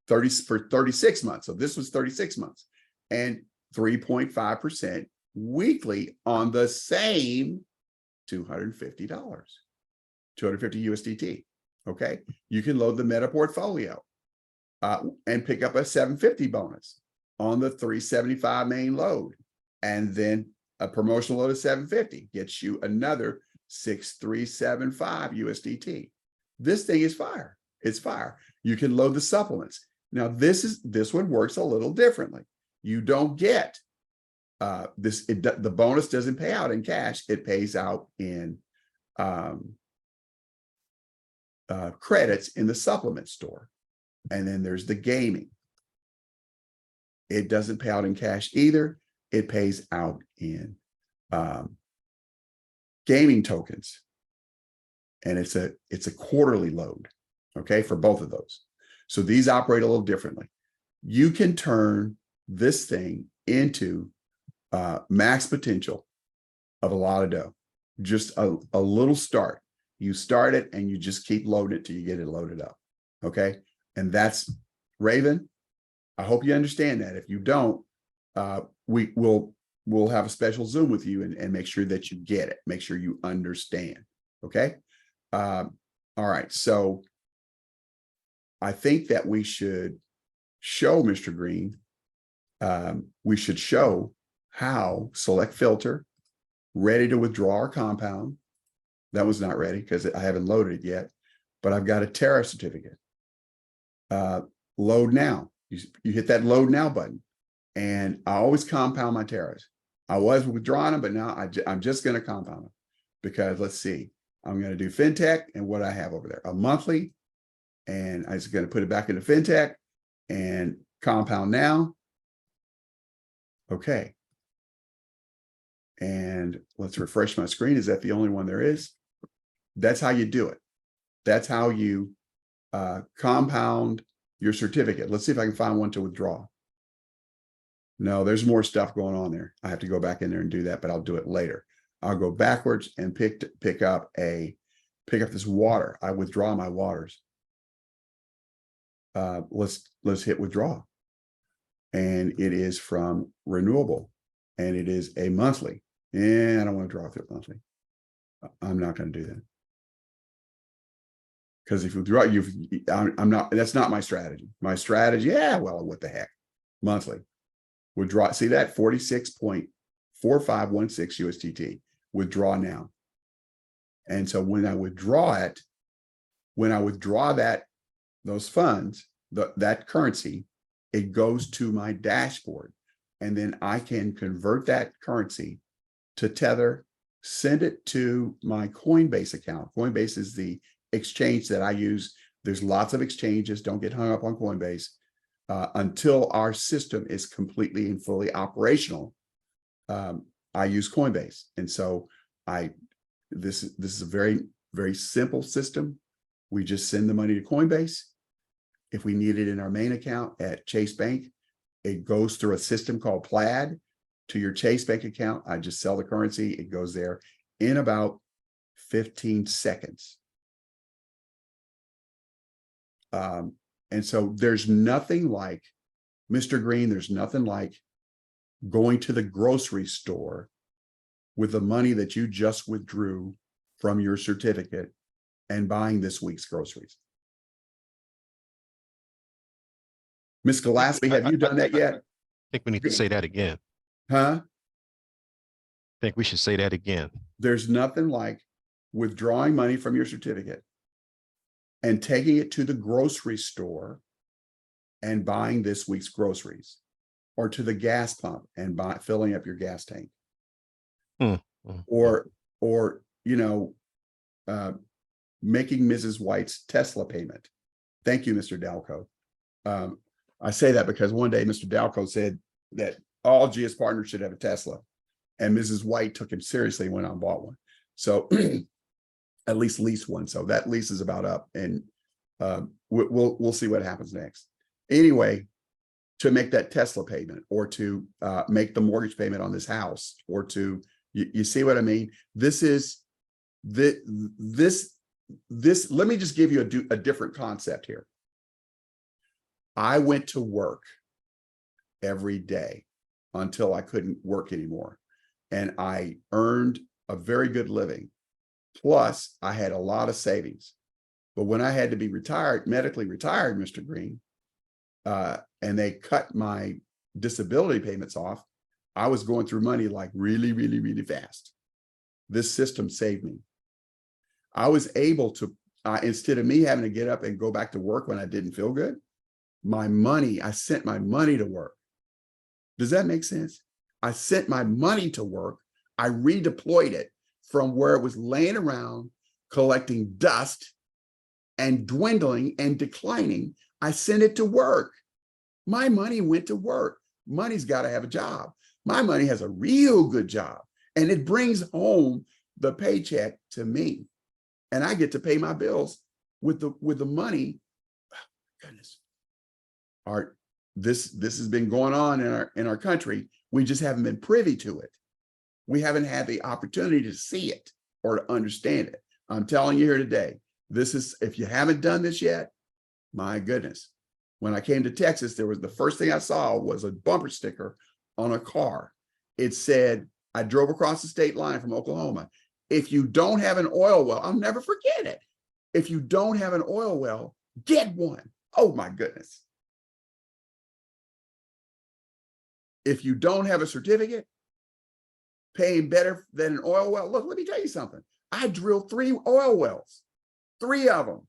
for 36 months. So this was 36 months, and 3.5% weekly on the same $250, 250 USDT. Okay, you can load the meta portfolio and pick up a 750 bonus on the 375 main load, and then a promotional load of 750 gets you another 6,375 USDT. This thing is fire. It's fire. You can load the supplements. Now this one works a little differently. You don't get the bonus doesn't pay out in cash. It pays out in credits in the supplement store. And then there's the gaming. It doesn't pay out in cash either. It pays out in gaming tokens. and it's a quarterly load, okay, for both of those. So these operate a little differently. You can turn this thing into max potential of a lot of dough. Just a little start. You start it and you just keep loading it till you get it loaded up. Okay. And that's Raven. I hope you understand that. If you don't, we'll have a special Zoom with you and make sure that you get it. Make sure you understand. Okay. All right. So I think that we should show Mr. Greene. We should show how select filter, ready to withdraw our compound. That was not ready because I haven't loaded it yet, but I've got a tariff certificate. Load now. You hit that load now button, and I always compound my tariffs. I was withdrawing them, but now I'm just going to compound them because let's see, I'm going to do FinTech and what I have over there, a monthly, and I'm just going to put it back into FinTech and compound now. Okay. And let's refresh my screen. Is that the only one there is? That's how you do it. That's how you compound your certificate. Let's see if I can find one to withdraw. No, there's more stuff going on there. I have to go back in there and do that, but I'll do it later. I'll go backwards and pick up this water. I withdraw my waters. Let's hit withdraw. And it is from renewable, and it is a monthly. And I don't want to draw it monthly. I'm not going to do that. Because if you draw, I'm not, that's not my strategy. My strategy, yeah, well, what the heck? Monthly. Withdraw, see that? 46.4516 USDT. Withdraw now. And so when I withdraw it, those funds, that currency, it goes to my dashboard. And then I can convert that currency to Tether, send it to my Coinbase account. Coinbase is the exchange that I use. There's lots of exchanges. Don't get hung up on Coinbase until our system is completely and fully operational. I use Coinbase. And so this is a very, very simple system. We just send the money to Coinbase. If we need it in our main account at Chase Bank, it goes through a system called Plaid to your Chase Bank account. I just sell the currency. It goes there in about 15 seconds. And so there's nothing like, Mr. Greene, there's nothing like going to the grocery store with the money that you just withdrew from your certificate and buying this week's groceries. Ms. Galispie, have you done that yet? I think we need to say that again. Huh? I think we should say that again. There's nothing like withdrawing money from your certificate and taking it to the grocery store and buying this week's groceries, or to the gas pump and filling up your gas tank. Or making Mrs. White's Tesla payment. Thank you, Mr. Dalco. I say that because one day Mr. Dalco said that all GS partners should have a Tesla, and Mrs. White took him seriously and went out and bought one. So at least lease one. So that lease is about up, and we'll see what happens next. Anyway, to make that Tesla payment, or to make the mortgage payment on this house, or to, you see what I mean? This is this. Let me just give you a different concept here. I went to work every day until I couldn't work anymore, and I earned a very good living. Plus, I had a lot of savings. But when I had to be medically retired, Mr. Greene, and they cut my disability payments off, I was going through money like really, really, really fast. This system saved me. I was able to, instead of me having to get up and go back to work when I didn't feel good, I sent my money to work. Does that make sense? I sent my money to work. I redeployed it from where it was laying around collecting dust and dwindling and declining. I sent it to work. My money went to work. Money's got to have a job. My money has a real good job, and it brings home the paycheck to me. and I get to pay my bills with the money. Oh, goodness. Art, this has been going on in our country. We just haven't been privy to it. We haven't had the opportunity to see it or to understand it. I'm telling you here today, this is, if you haven't done this yet, my goodness. When I came to Texas, there was the first thing I saw was a bumper sticker on a car. It said, I drove across the state line from Oklahoma. If you don't have an oil well, I'll never forget it. If you don't have an oil well, get one. Oh my goodness. If you don't have a certificate, paying better than an oil well. Look, let me tell you something. I drilled 3 oil wells, 3 of them.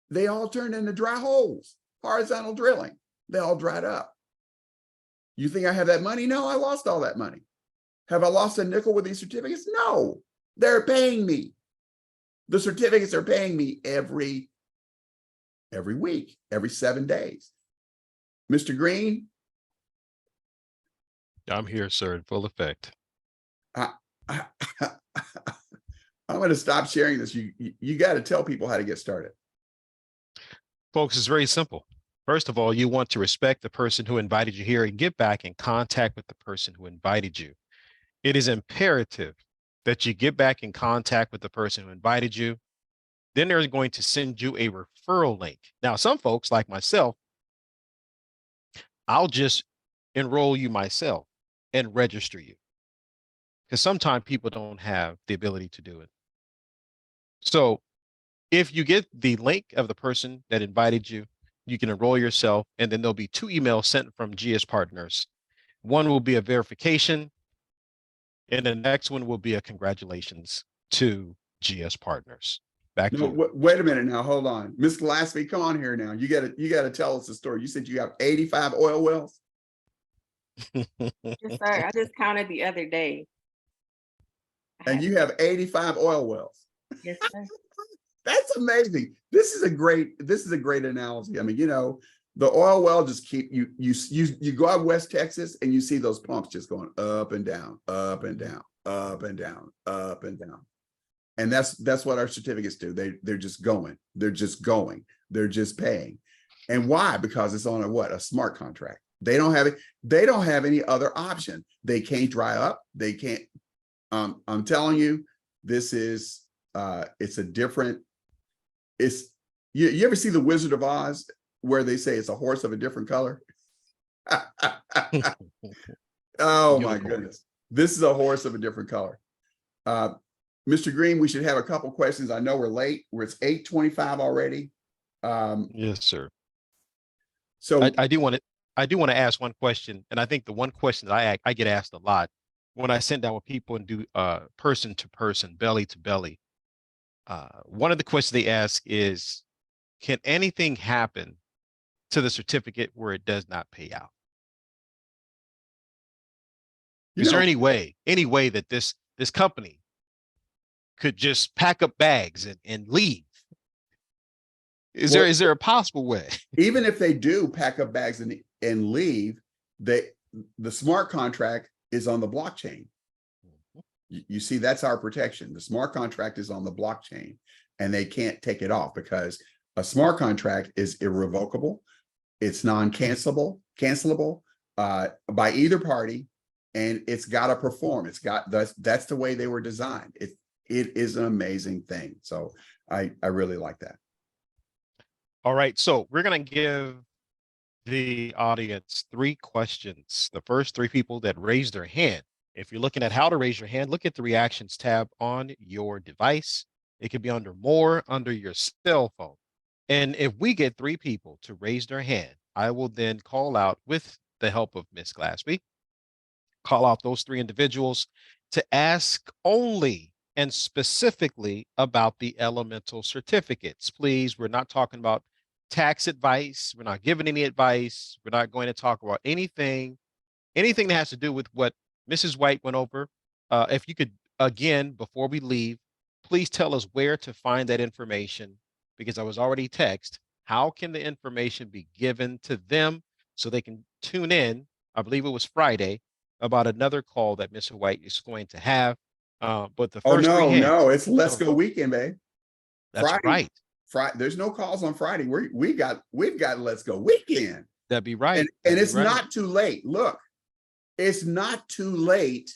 They all turned into dry holes, horizontal drilling. They all dried up. You think I have that money? No, I lost all that money. Have I lost a nickel with these certificates? No, they're paying me. The certificates are paying me every week, every 7 days. Mr. Greene? I'm here, sir, in full effect. I'm going to stop sharing this. You got to tell people how to get started. Folks, it's very simple. First of all, you want to respect the person who invited you here and get back in contact with the person who invited you. It is imperative that you get back in contact with the person who invited you. Then they're going to send you a referral link. Now, some folks like myself, I'll just enroll you myself and register you, because sometimes people don't have the ability to do it. So if you get the link of the person that invited you, you can enroll yourself, and then there'll be 2 emails sent from GS Partners. One will be a verification, and the next one will be a congratulations to GS Partners. Back to you. Wait a minute now. Hold on. Miss Galispie, come on here now. You gotta tell us the story. You said you have 85 oil wells? Yes, sir. I just counted the other day. And you have 85 oil wells. Yes, sir. That's amazing. This is a great analogy. I mean, you know, the oil well just keep you go out West Texas and you see those pumps just going up and down, up and down, up and down, up and down. And that's what our certificates do. They're just going. They're just going. They're just paying. And why? Because it's on a smart contract. They don't have it. They don't have any other option. They can't dry up. They can't. I'm telling you, this is it's a different. It's you ever see the Wizard of Oz where they say it's a horse of a different color? Oh my goodness. This is a horse of a different color. Mr. Greene, we should have a couple questions. I know we're late. It's 8:25 already. Yes, sir. So I do want to ask one question, and I think the one question that I get asked a lot when I sit down with people and do person to person, belly to belly. One of the questions they ask is, can anything happen to the certificate where it does not pay out? Is there any way that this company could just pack up bags and leave? Is there a possible way? Even if they do pack up bags and leave, the smart contract is on the blockchain. You see, that's our protection. The smart contract is on the blockchain, and they can't take it off because a smart contract is irrevocable. It's non-cancelable, by either party, and it's got to perform. That's the way they were designed. It is an amazing thing. So I really like that. All right, so we're going to give the audience 3 questions. The first 3 people that raise their hand. If you're looking at how to raise your hand, look at the reactions tab on your device. It could be under more, under your cell phone. And if we get 3 people to raise their hand, I will then call out, with the help of Miss Galispie, call out those 3 individuals to ask only and specifically about the elemental certificates. Please, we're not talking about tax advice. We're not giving any advice. We're not going to talk about anything that has to do with what Mrs. White went over. If you could, again, before we leave, please tell us where to find that information, because I was already texted. How can the information be given to them so they can tune in? I believe it was Friday, about another call that Mr. White is going to have. But the first 3 hands. No, it's Let's Go Weekend, babe. That's Friday, right. Friday, there's no calls on Friday. We've got Let's Go Weekend. That'd be right. And That'd be it's right. not too late. Look, it's not too late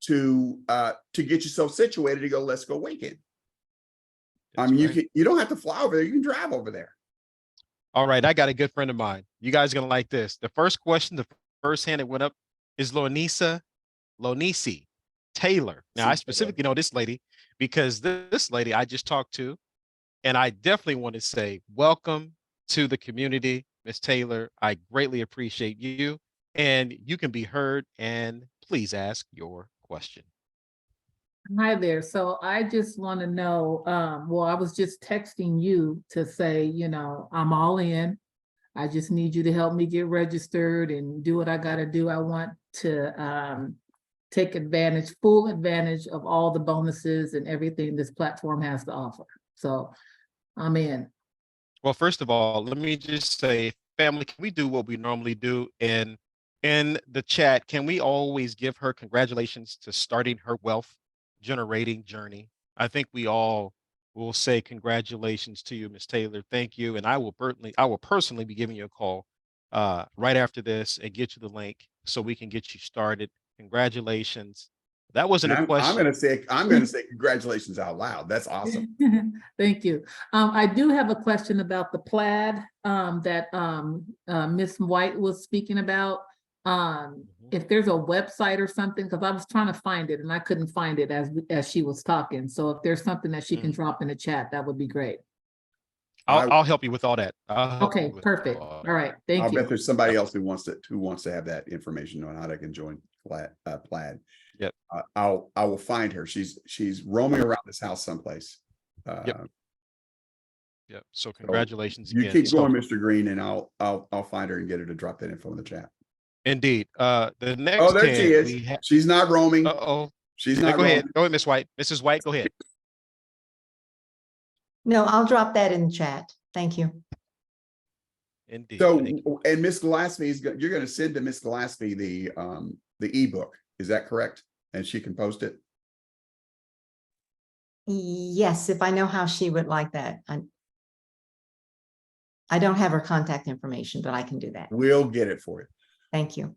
to get yourself situated to go Let's Go Weekend. That's right. You don't have to fly over there. You can drive over there. All right, I got a good friend of mine. You guys are gonna like this. The first question, the first hand that went up is Lonisi Taylor. Now, I specifically know this lady because this lady I just talked to, and I definitely want to say welcome to the community, Miss Taylor. I greatly appreciate you, and you can be heard. And please ask your question. Hi there. So I just want to know, well, I was just texting you to say, you know, I'm all in. I just need you to help me get registered and do what I got to do. I want to take full advantage of all the bonuses and everything this platform has to offer. So I'm in. Well, first of all, let me just say, family, can we do what we normally do in the chat? Can we always give her congratulations to starting her wealth generating journey? I think we all will say congratulations to you, Miss Taylor. Thank you. And I will personally be giving you a call right after this and get you the link so we can get you started. Congratulations. That wasn't a question. I'm gonna say congratulations out loud. That's awesome. Thank you. I do have a question about the plaid that Miss White was speaking about. If there's a website or something, because I was trying to find it and I couldn't find it as she was talking. So if there's something that she can drop in the chat, that would be great. I'll help you with all that. Okay, perfect. All right, thank you. I'll bet there's somebody else who wants to have that information on how they can join plaid. Yep. I will find her. She's roaming around this house someplace. Yep. So congratulations You again. keep going, Mr. Greene, and I'll find her and get her to drop that info in the chat. Indeed. The next. Oh, there she is. She's not roaming. Uh-oh. She's not. Go ahead, Miss White. Mrs. White, go ahead. No, I'll drop that in the chat. Thank you. Indeed. So, and Miss Galispie you're going to send to Miss Galispie the ebook. Is that correct? And she can post it. Yes, if I know how she would like that. I don't have her contact information, but I can do that. We'll get it for you. Thank you.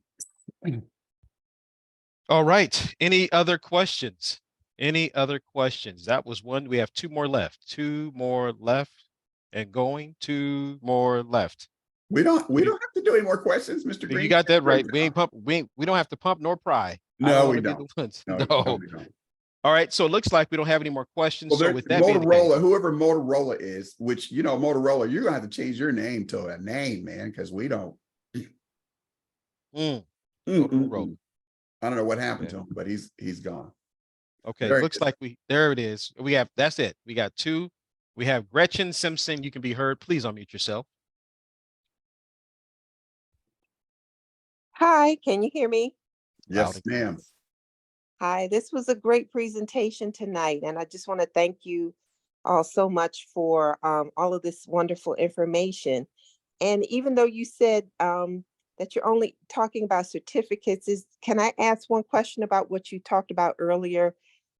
All right. Any other questions? Any other questions? That was one. We have two more left. Two more left and going. Two more left. We don't have to do any more questions, Mr. Greene. You got that right. We don't have to pump nor pry. No, we don't. No. We don't. All right. So it looks like we don't have any more questions. Well, so with that Motorola, whoever Motorola is, which Motorola, you're gonna have to change your name to a name, man, because we don't. Motorola. I don't know what happened to him, but he's gone. Okay, looks like there it is. That's it. We got two. We have Gretchen Simpson. You can be heard. Please unmute yourself. Hi, can you hear me? Yes, ma'am. Hi, this was a great presentation tonight, and I just want to thank you all so much for all of this wonderful information. And even though you said that you're only talking about certificates, can I ask one question about what you talked about earlier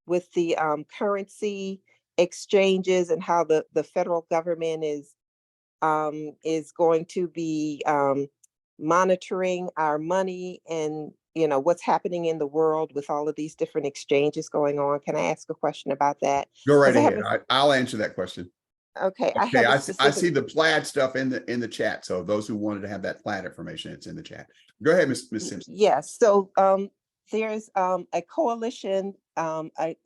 with the currency exchanges and how the federal government is going to be monitoring our money and what's happening in the world with all of these different exchanges going on? Can I ask a question about that? Go right ahead. I'll answer that question. Okay. I see the plaid stuff in the chat. So those who wanted to have that plaid information, it's in the chat. Go ahead, Ms. Simpson. Yes. So there's a coalition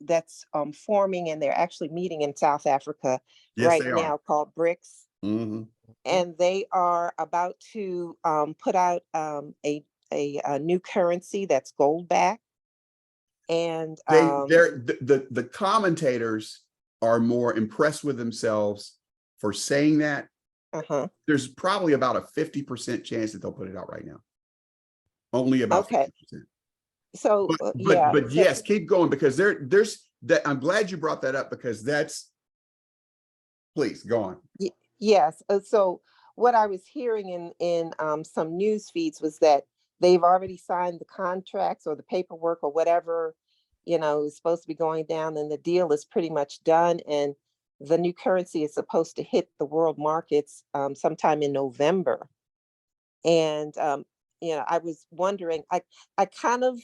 that's forming, and they're actually meeting in South Africa right now called BRICS. Mm-hmm. And they are about to put out a new currency that's gold backed. And the commentators are more impressed with themselves for saying that. There's probably about a 50% chance that they'll put it out right now. Only about 50%. So but yes, keep going, because there's that. I'm glad you brought that up, because please go on. Yes. So what I was hearing in some news feeds was that they've already signed the contracts or the paperwork or whatever, is supposed to be going down, and the deal is pretty much done. And the new currency is supposed to hit the world markets sometime in November. And, I was wondering, I kind of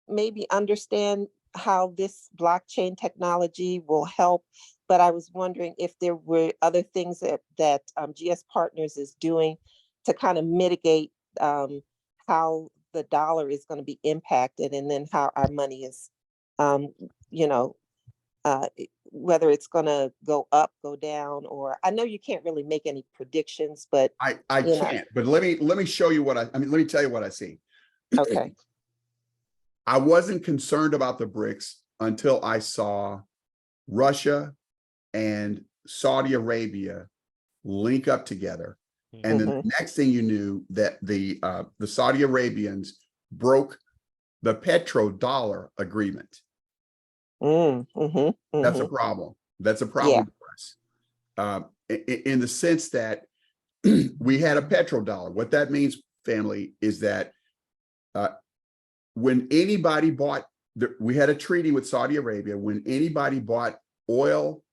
maybe understand how this blockchain technology will help, but I was wondering if there were other things that GS Partners is doing to kind of mitigate how the dollar is going to be impacted, and then how our money is, whether it's going to go up, go down, or I know you can't really make any predictions, but I can't, but let me show you what let me tell you what I see. Okay. I wasn't concerned about the BRICS until I saw Russia and Saudi Arabia link up together. And then the next thing you knew, that the Saudi Arabians broke the petrodollar agreement. That's a problem. That's a problem for us. In the sense that we had a petrodollar. What that means, family, is that when anybody bought, we had a treaty with Saudi Arabia. When anybody bought oil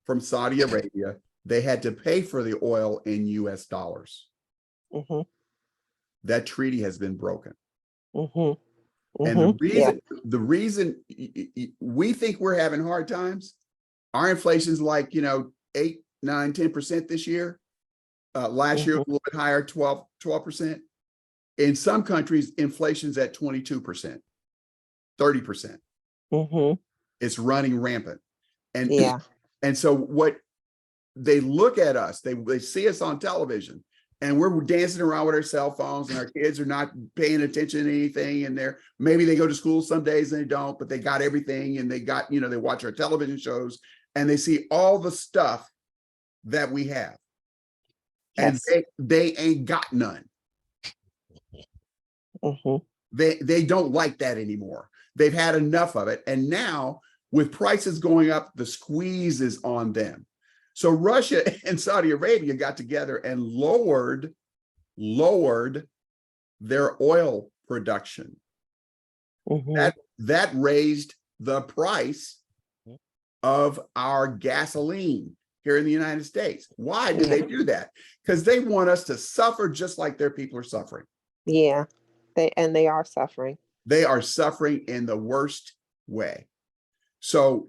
from Saudi Arabia, they had to pay for the oil in US dollars. That treaty has been broken. And the reason we think we're having hard times, our inflation's like, 8, 9, 10% this year. Last year, a little bit higher, 12%. In some countries, inflation's at 22%, 30%. It's running rampant. And so what they look at us, they see us on television, and we're dancing around with our cell phones, and our kids are not paying attention to anything. And maybe they go to school some days and they don't, but they got everything, and they got, they watch our television shows, and they see all the stuff that we have. And they ain't got none. They don't like that anymore. They've had enough of it. And now with prices going up, the squeeze is on them. So Russia and Saudi Arabia got together and lowered their oil production. That raised the price of our gasoline here in the United States. Why did they do that? Because they want us to suffer just like their people are suffering. They are suffering. They are suffering in the worst way. So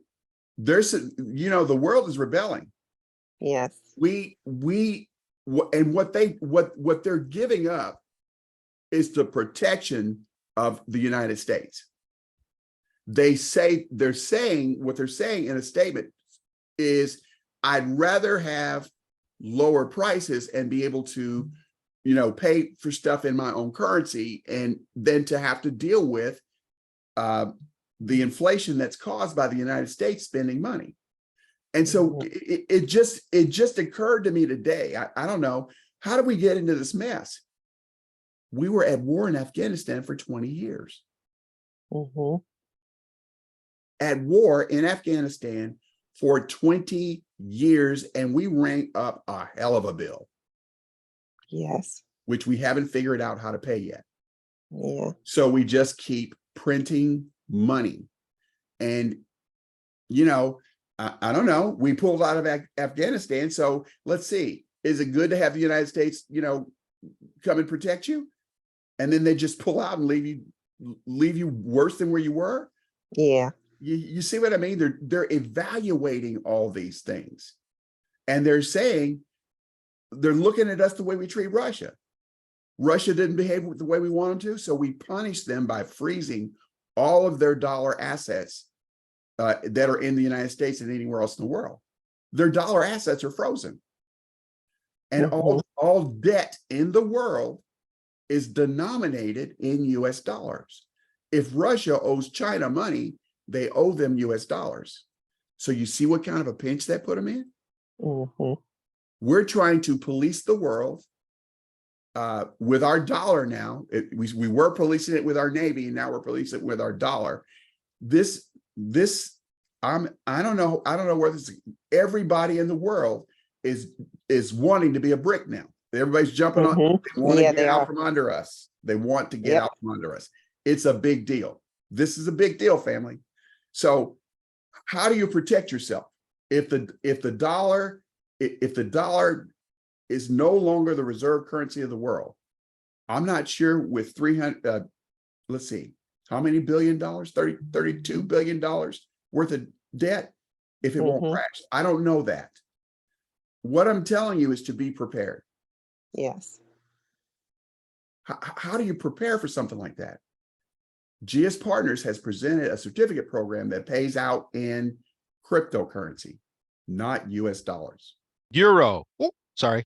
there's, the world is rebelling. Yes. And what they're giving up is the protection of the United States. They're saying what they're saying in a statement is, I'd rather have lower prices and be able to, pay for stuff in my own currency, and then to have to deal with the inflation that's caused by the United States spending money. And so it just occurred to me today. I don't know, how did we get into this mess? We were at war in Afghanistan for 20 years. At war in Afghanistan for 20 years, and we rang up a hell of a bill. Yes. Which we haven't figured out how to pay yet. Yeah. So we just keep printing money. And, I don't know, we pulled out of Afghanistan. So let's see, is it good to have the United States, come and protect you? And then they just pull out and leave you worse than where you were? Yeah. You see what I mean? They're evaluating all these things. And they're saying, they're looking at us the way we treat Russia. Russia didn't behave the way we want them to, so we punish them by freezing all of their dollar assets that are in the United States and anywhere else in the world. Their dollar assets are frozen. And all debt in the world is denominated in US dollars. If Russia owes China money, they owe them US dollars. So you see what kind of a pinch that put them in? We're trying to police the world with our dollar now. We were policing it with our Navy, and now we're policing it with our dollar. I don't know where everybody in the world is wanting to be a BRIC now. Everybody's jumping on. They want to get out from under us. They want to get out from under us. It's a big deal. This is a big deal, family. So how do you protect yourself? if the dollar is no longer the reserve currency of the world, I'm not sure with 300, let's see, how many billion dollars, $32 billion worth of debt, if it won't crash. I don't know that. What I'm telling you is to be prepared. Yes. How do you prepare for something like that? GS Partners has presented a certificate program that pays out in cryptocurrency, not US dollars. Euro. Oh, sorry.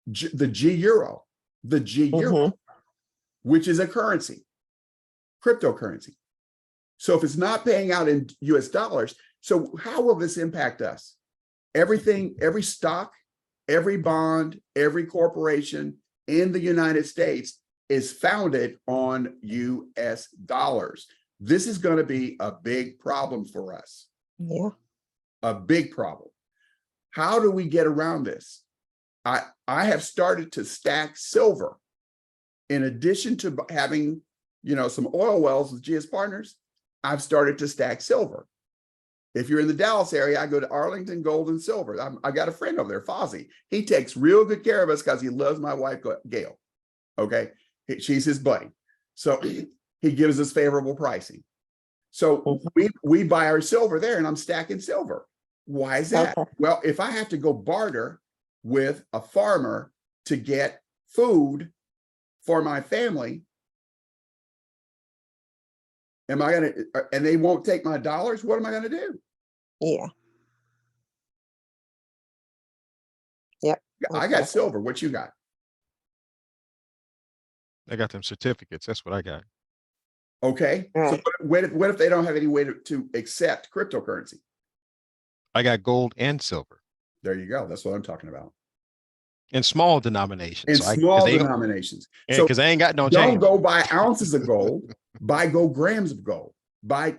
The G Euro, which is a currency, cryptocurrency. So if it's not paying out in US dollars, so how will this impact us? Everything, every stock, every bond, every corporation in the United States is founded on US dollars. This is going to be a big problem for us. Yeah. A big problem. How do we get around this? I have started to stack silver. In addition to having, some oil wells with GS Partners, I've started to stack silver. If you're in the Dallas area, I go to Arlington Gold and Silver. I got a friend over there, Fozzie. He takes real good care of us because he loves my wife, Gail. Okay. She's his buddy. So he gives us favorable pricing. So we buy our silver there, and I'm stacking silver. Why is that? Okay. Well, if I have to go barter with a farmer to get food for my family, and they won't take my dollars, what am I going to do? Yeah. Yep. I got silver. What you got? I got them certificates. That's what I got. Okay. Right. So what if they don't have any way to accept cryptocurrency? I got gold and silver. There you go. That's what I'm talking about. In small denominations. In small denominations. So because I ain't got no change. Don't go buy ounces of gold. Buy grams of gold. Buy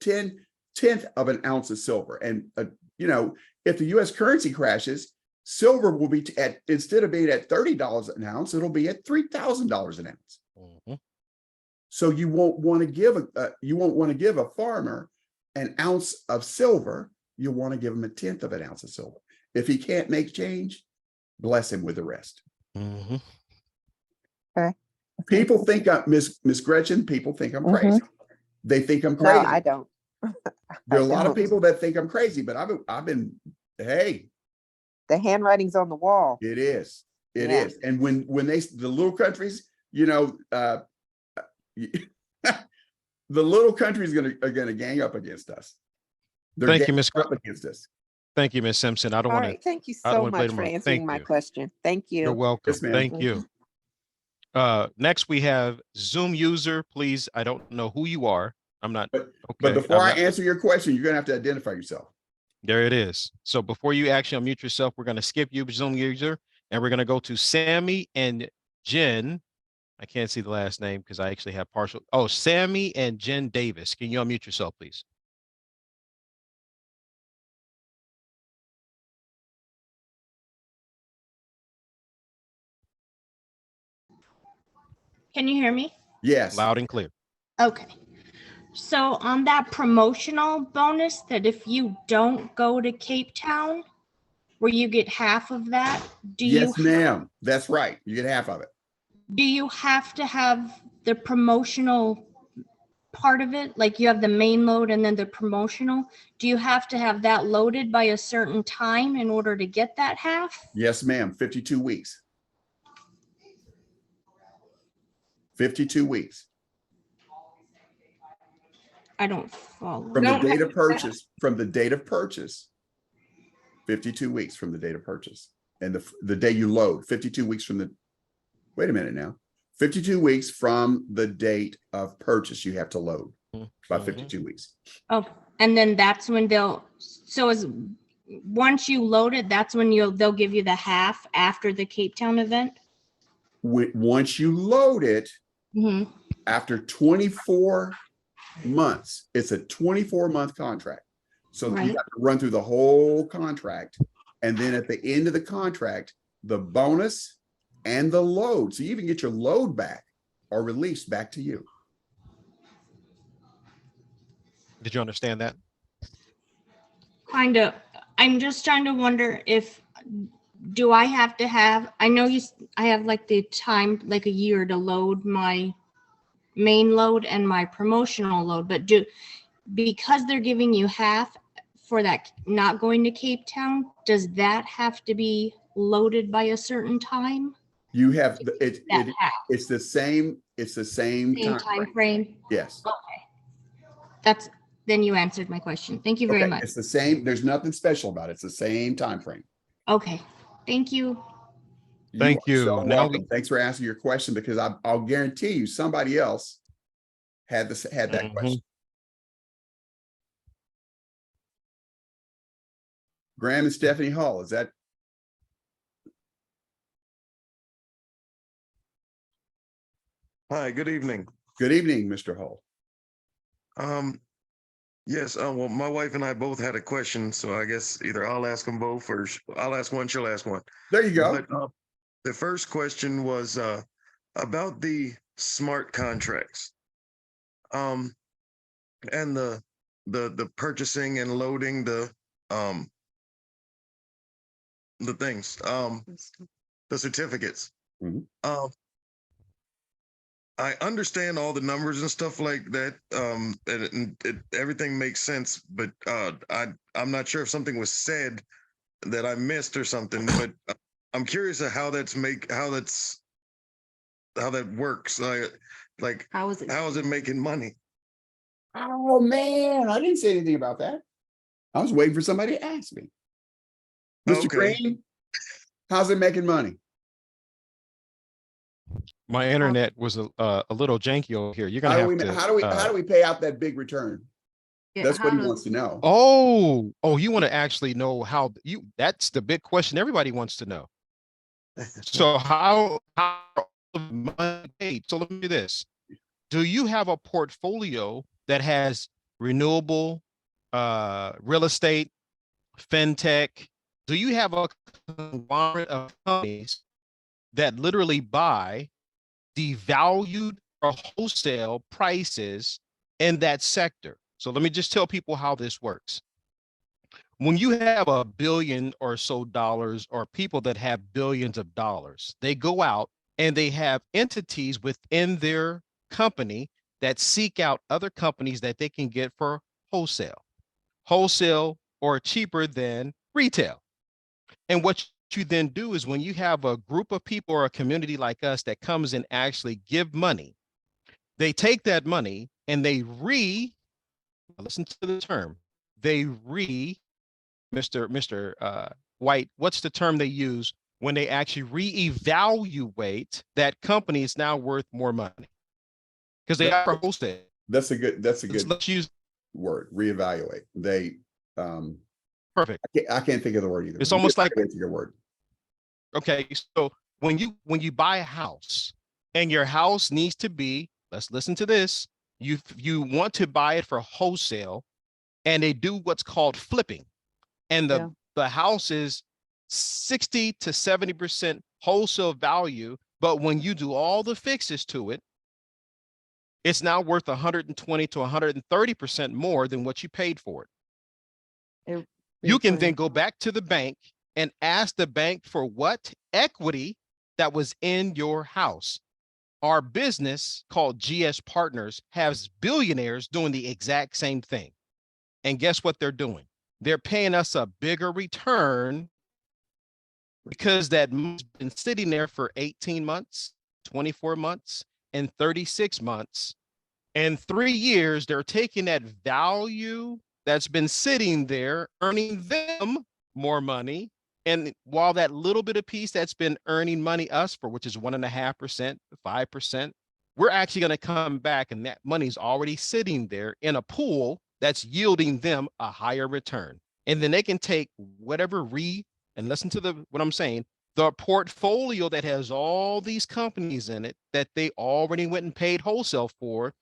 10th of an ounce of silver. And if the U.S. currency crashes, silver will be instead of being at $30 an ounce, it'll be at $3,000 an ounce. So you won't want to give a farmer an ounce of silver. You want to give him 1/10 of an ounce of silver. If he can't make change, bless him with the rest. Okay. People think Miss Gretchen. People think I'm crazy. They think I'm crazy. No, I don't. There are a lot of people that think I'm crazy, but I've been. Hey, the handwriting's on the wall. It is. It is. And when the little countries, the little countries are gonna gang up against us. Thank you, Miss against us. Thank you, Miss Simpson. I don't want to. Thank you so much for answering my question. Thank you. You're welcome. Yes, ma'am. Thank you. Next we have Zoom user. Please, I don't know who you are. I'm not. But before I answer your question, you're gonna have to identify yourself. There it is. So before you actually unmute yourself, we're gonna skip you, Zoom user, and we're gonna go to Sammy and Jen. I can't see the last name because I actually have partial. Oh, Sammy and Jen Davis. Can you unmute yourself, please? Can you hear me? Yes. Loud and clear. Okay. So on that promotional bonus, that if you don't go to Cape Town, where you get half of that, Yes, ma'am. That's right. You get half of it. Do you have to have the promotional part of it? Like you have the main load and then the promotional. Do you have to have that loaded by a certain time in order to get that half? Yes, ma'am. 52 weeks. 52 weeks. I don't follow. From the date of purchase, 52 weeks from the date of purchase. And the day you load, 52 weeks from wait a minute now. 52 weeks from the date of purchase, you have to load by 52 weeks. Oh, and then that's when once you load it, that's when they'll give you the half after the Cape Town event? Once you load it, after 24 months, it's a 24-month contract. So you have to run through the whole contract. And then at the end of the contract, the bonus and the load, so you even get your load back, are released back to you. Did you understand that? kind of, I'm just trying to wonder if, do I have to have, I know I have like the time, like a year to load my main load and my promotional load, but because they're giving you half for that not going to Cape Town, does that have to be loaded by a certain time? You have, That half. it's the same Same time frame? Yes. Okay. Then you answered my question. Thank you very Okay, much. it's the same. There's nothing special about it. It's the same time frame. Okay, thank you. Thank are you. so Now welcome. Thanks for asking your question, because I'll guarantee you somebody else had that question. Graham and Stephanie Hall, is that? Hi, good evening. Good evening, Mr. Hall. Yes, well, my wife and I both had a question, so I guess either I'll ask them both, or I'll ask one, she'll ask one. There you go. But, the first question was about the smart contracts, and the purchasing and loading the things, the certificates. I understand all the numbers and stuff like that, and everything makes sense, but I'm not sure if something was said that I missed or something, but I'm curious of how that works. Like how is it making money? Oh man, I didn't say anything about that. I was waiting for somebody to ask me. Mr. Greene, how's it making money? My internet was a little janky over here. You're gonna how do we pay out that big return? That's what he wants to know. Oh, you want to actually know how that's the big question everybody wants to know. So how money paid? So let me do this. Do you have a portfolio that has renewable real estate, fintech? Do you have a conglomerate of companies that literally buy devalued or wholesale prices in that sector? So let me just tell people how this works. When you have $1 billion or so dollars, or people that have billions of dollars, they go out and they have entities within their company that seek out other companies that they can get for wholesale or cheaper than retail. And what you then do is, when you have a group of people or a community like us that comes and actually give money, they take that money and they listen to the term, Mr. White, what's the term they use when they actually reevaluate that company is now worth more money? Because they are wholesale. That's a good let's use word, reevaluate. They perfect. I can't think of the word either. It's almost like it's a good word. Okay, so when you buy a house and your house needs to be, let's listen to this, you want to buy it for wholesale, and they do what's called flipping, and the house is 60 to 70% wholesale value, but when you do all the fixes to it, it's now worth 120 to 130% more than what you paid for it. You can then go back to the bank and ask the bank for what equity that was in your house. Our business called GS Partners has billionaires doing the exact same thing. And guess what they're doing? They're paying us a bigger return because that money's been sitting there for 18 months, 24 months, and 36 months. In 3 years, they're taking that value that's been sitting there, earning them more money. And while that little bit of piece that's been earning money us for, which is 1.5%, 5%, we're actually going to come back, and that money's already sitting there in a pool that's yielding them a higher return. And then they can take whatever and listen to what I'm saying, the portfolio that has all these companies in it that they already went and paid wholesale for,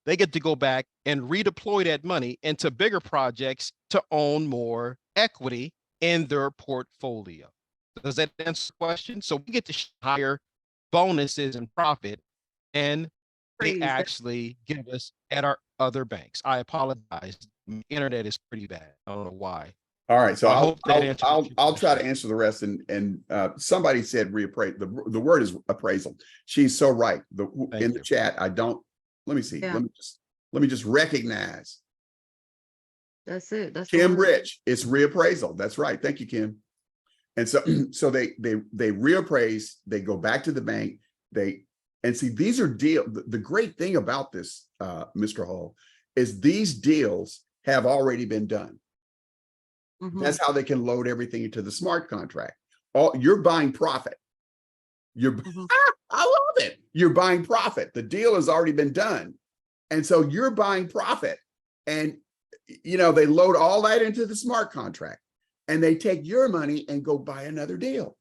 they get to go back and redeploy that money into bigger projects to own more equity in their portfolio. Does that answer the question? So we get to higher bonuses and profit, and they actually give us at other banks. I apologize. Internet is pretty bad. I don't know why. All right, so I hope that answers your I'll try to question. answer the rest. And somebody said reappraise. The word is appraisal. She's so right. In the chat, I don't. Let me see. Yeah. Let me just recognize. That's it. That's the Kim word. Rich. It's reappraisal. That's right. Thank you, Kim. And so they reappraise. They go back to the bank. And see, these are deals. The great thing about this, Mr. Hall, is these deals have already been done. That's how they can load everything into the smart contract. You're buying profit. I love it. You're buying profit. The deal has already been done. And so you're buying profit. And, you know, they load all that into the smart contract and they take your money and go buy another deal.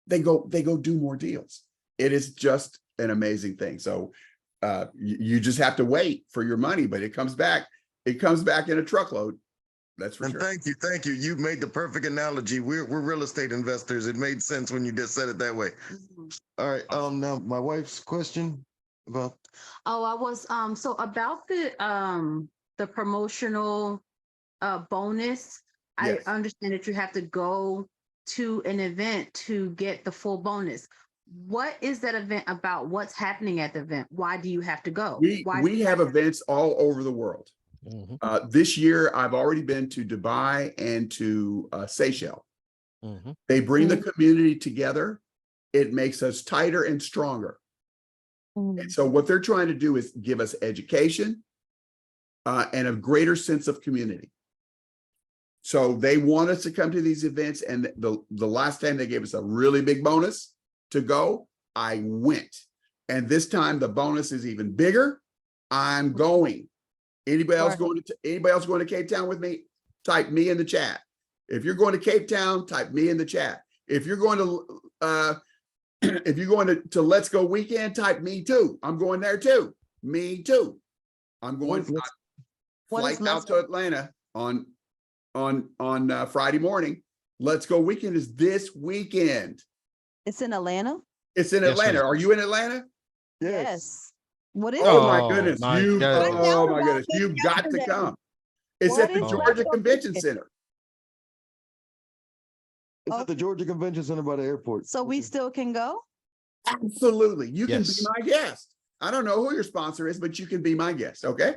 They go do more deals. It is just an amazing thing. So you just have to wait for your money, but it comes back. It comes back in a truckload. That's for sure. Thank you. You made the perfect analogy. We're real estate investors. It made sense when you just said it that way. All right. Now my wife's question about. Oh, I was so about the promotional bonus. Yes. I understand that you have to go to an event to get the full bonus. What is that event about? What's happening at the event? Why do you have to go? We have events all over the world. This year, I've already been to Dubai and to Seychelles. They bring the community together. It makes us tighter and stronger. And so what they're trying to do is give us education and a greater sense of community. So they want us to come to these events. And the last time they gave us a really big bonus to go, I went. And this time the bonus is even bigger. I'm going. Anybody else going to Cape Town with me? Type me in the chat. If you're going to Cape Town, type me in the chat. If you're going to Let's Go Weekend, type me too. I'm going there too. Me too. I'm going flight out to Atlanta on Friday morning. Let's Go Weekend is this weekend. It's in Atlanta? It's in Atlanta. Are you in Atlanta? Yes. What is Oh it? my goodness. Oh my goodness. You've got to come. It's at the Georgia Convention Center. It's at the Georgia Convention Center by the airport. So we still can go? Absolutely. You can be my guest. I don't know who your sponsor is, but you can be my guest. Okay.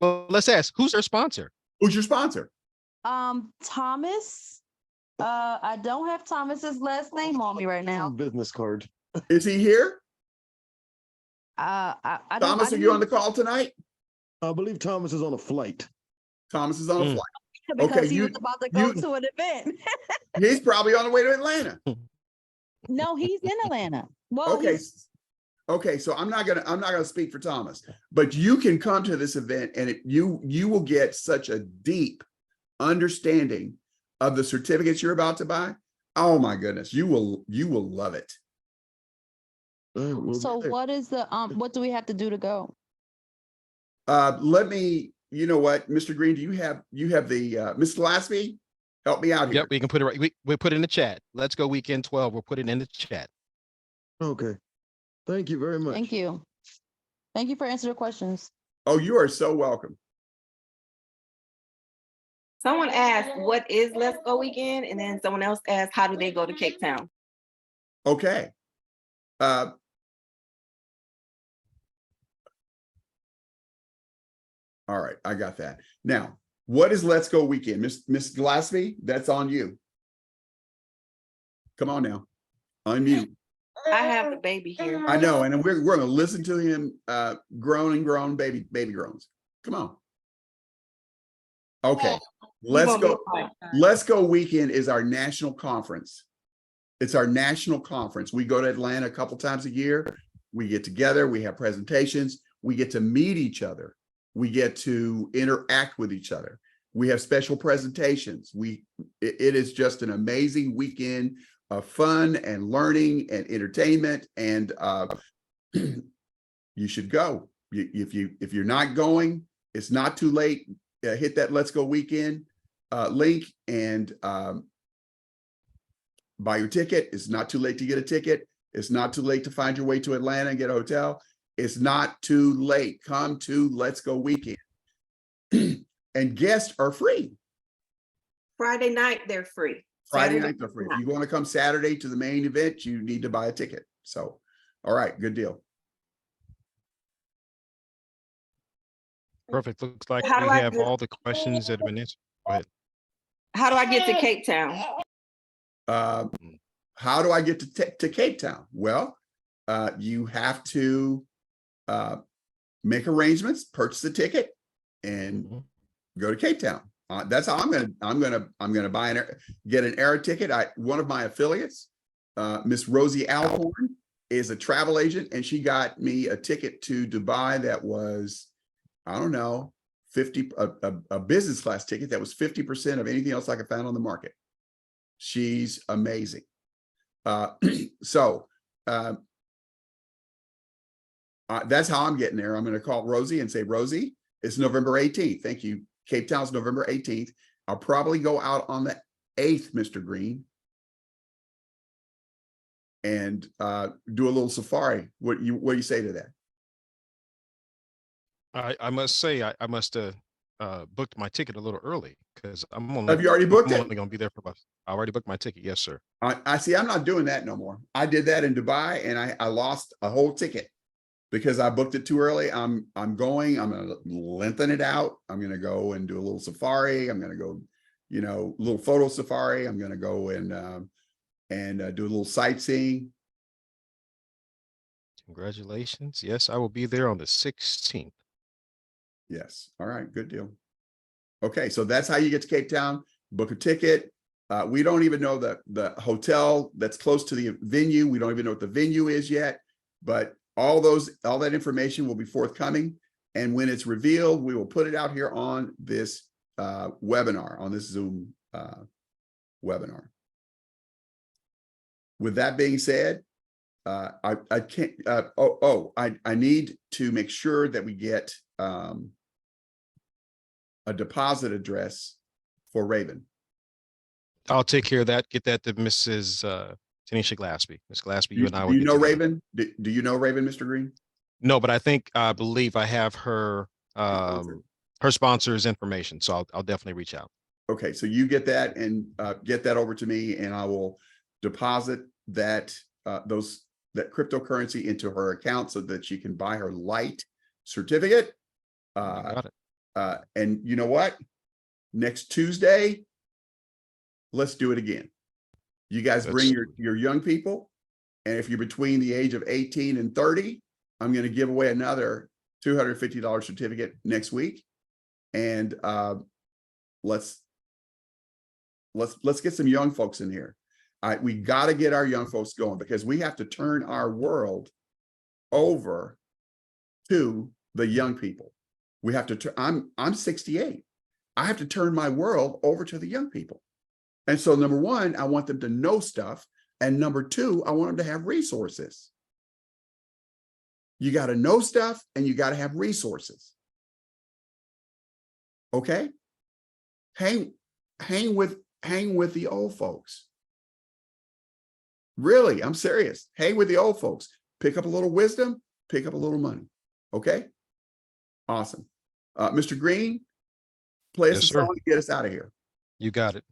Well, let's ask, who's their sponsor? Who's your sponsor? Thomas. I don't have Thomas's last name on me right now. Business card. Is he here? Thomas, are you on the call tonight? I believe Thomas is on a flight. Thomas is on a flight. Because he was about to go to an event. He's probably on the way to Atlanta. No, he's in Atlanta. Well, okay. So I'm not gonna speak for Thomas, but you can come to this event and you will get such a deep understanding of the certificates you're about to buy. Oh my goodness, you will love it. So what is the what do we have to do to go? You know what, Mr. Greene, do you have the Ms. Galispie? Help me out here. Yep, we can put it right. We put it in the chat. Let's Go Weekend 12. We'll put it in the chat. Okay. Thank you very much. Thank you. Thank you for answering the questions. Oh, you are so welcome. Someone asked, what is Let's Go Weekend? And then someone else asked, how do they go to Cape Town? Okay. All right, I got that. Now, what is Let's Go Weekend? Miss Galispie, that's on you. Come on now. Unmute. I have the baby here. I know, and we're going to listen to him groan baby groans. Come on. Okay. Let's Go Weekend is our national conference. It's our national conference. We go to Atlanta a couple times a year. We get together, we have presentations, we get to meet each other. We get to interact with each other. We have special presentations. It is just an amazing weekend of fun and learning and entertainment. And you should go. If you're not going, it's not too late. Hit that Let's Go Weekend link and buy your ticket. It's not too late to get a ticket. It's not too late to find your way to Atlanta and get a hotel. It's not too late. Come to Let's Go Weekend. And guests are free. Friday night, they're free. Friday Saturday, night, they're free. If not. you want to come Saturday to the main event, you need to buy a ticket. So, all right, good deal. Perfect. Looks like How we do I have get- all the questions that have been answered. Go ahead. How do I get to Cape Town? How do I get to Cape Town? Well, you have to make arrangements, purchase a ticket, and go to Cape Town. That's how I'm gonna buy get an air ticket. One of my affiliates, Miss Rosie Alhorn, is a travel agent, and she got me a ticket to Dubai that was, I don't know, a business class ticket that was 50% of anything else I could find on the market. She's amazing. That's how I'm getting there. I'm going to call Rosie and say, Rosie, it's November 18th. Thank you. Cape Town's November 18th. I'll probably go out on the 8th, Mr. Greene, and do a little safari. What do you say to that? I must say, I must have booked my ticket a little early because I'm only. Have you already booked I'm it? only going to be there for about. I already booked my ticket. Yes, sir. I see. I'm not doing that no more. I did that in Dubai, and I lost a whole ticket because I booked it too early. I'm going to lengthen it out. I'm going to go and do a little safari. I'm going to go, little photo safari. I'm going to go and do a little sightseeing. Congratulations. Yes, I will be there on the 16th. Yes. All right. Good deal. Okay. So that's how you get to Cape Town. Book a ticket. We don't even know the hotel that's close to the venue. We don't even know what the venue is yet, but all that information will be forthcoming. And when it's revealed, we will put it out here on this webinar, on this Zoom webinar. With that being said, I can't, I need to make sure that we get a deposit address for Raven. I'll take care of that. Get that to Mrs. Tannisha Galispie. Miss Galispie, you and I will. Do you know Raven? Do you know Raven, Mr. Greene? No, but I believe I have her her sponsor's information, so I'll definitely reach out. Okay, so you get that and get that over to me, and I will deposit that that cryptocurrency into her account so that she can buy her light certificate. Got it. And you know what? Next Tuesday, let's do it again. You guys bring your young people, and if you're between the age of 18 and 30, I'm going to give away another $250 certificate next week. And let's get some young folks in here. We got to get our young folks going because we have to turn our world over to the young people. We have to I'm 68. I have to turn my world over to the young people. And so number one, I want them to know stuff. And number two, I want them to have resources. You got to know stuff and you got to have resources. Okay? Hang with the old folks. Really, I'm serious. Hang with the old folks. Pick up a little wisdom, pick up a little money. Okay? Awesome. Mr. Greene, play us a song to get us out of here. You got it.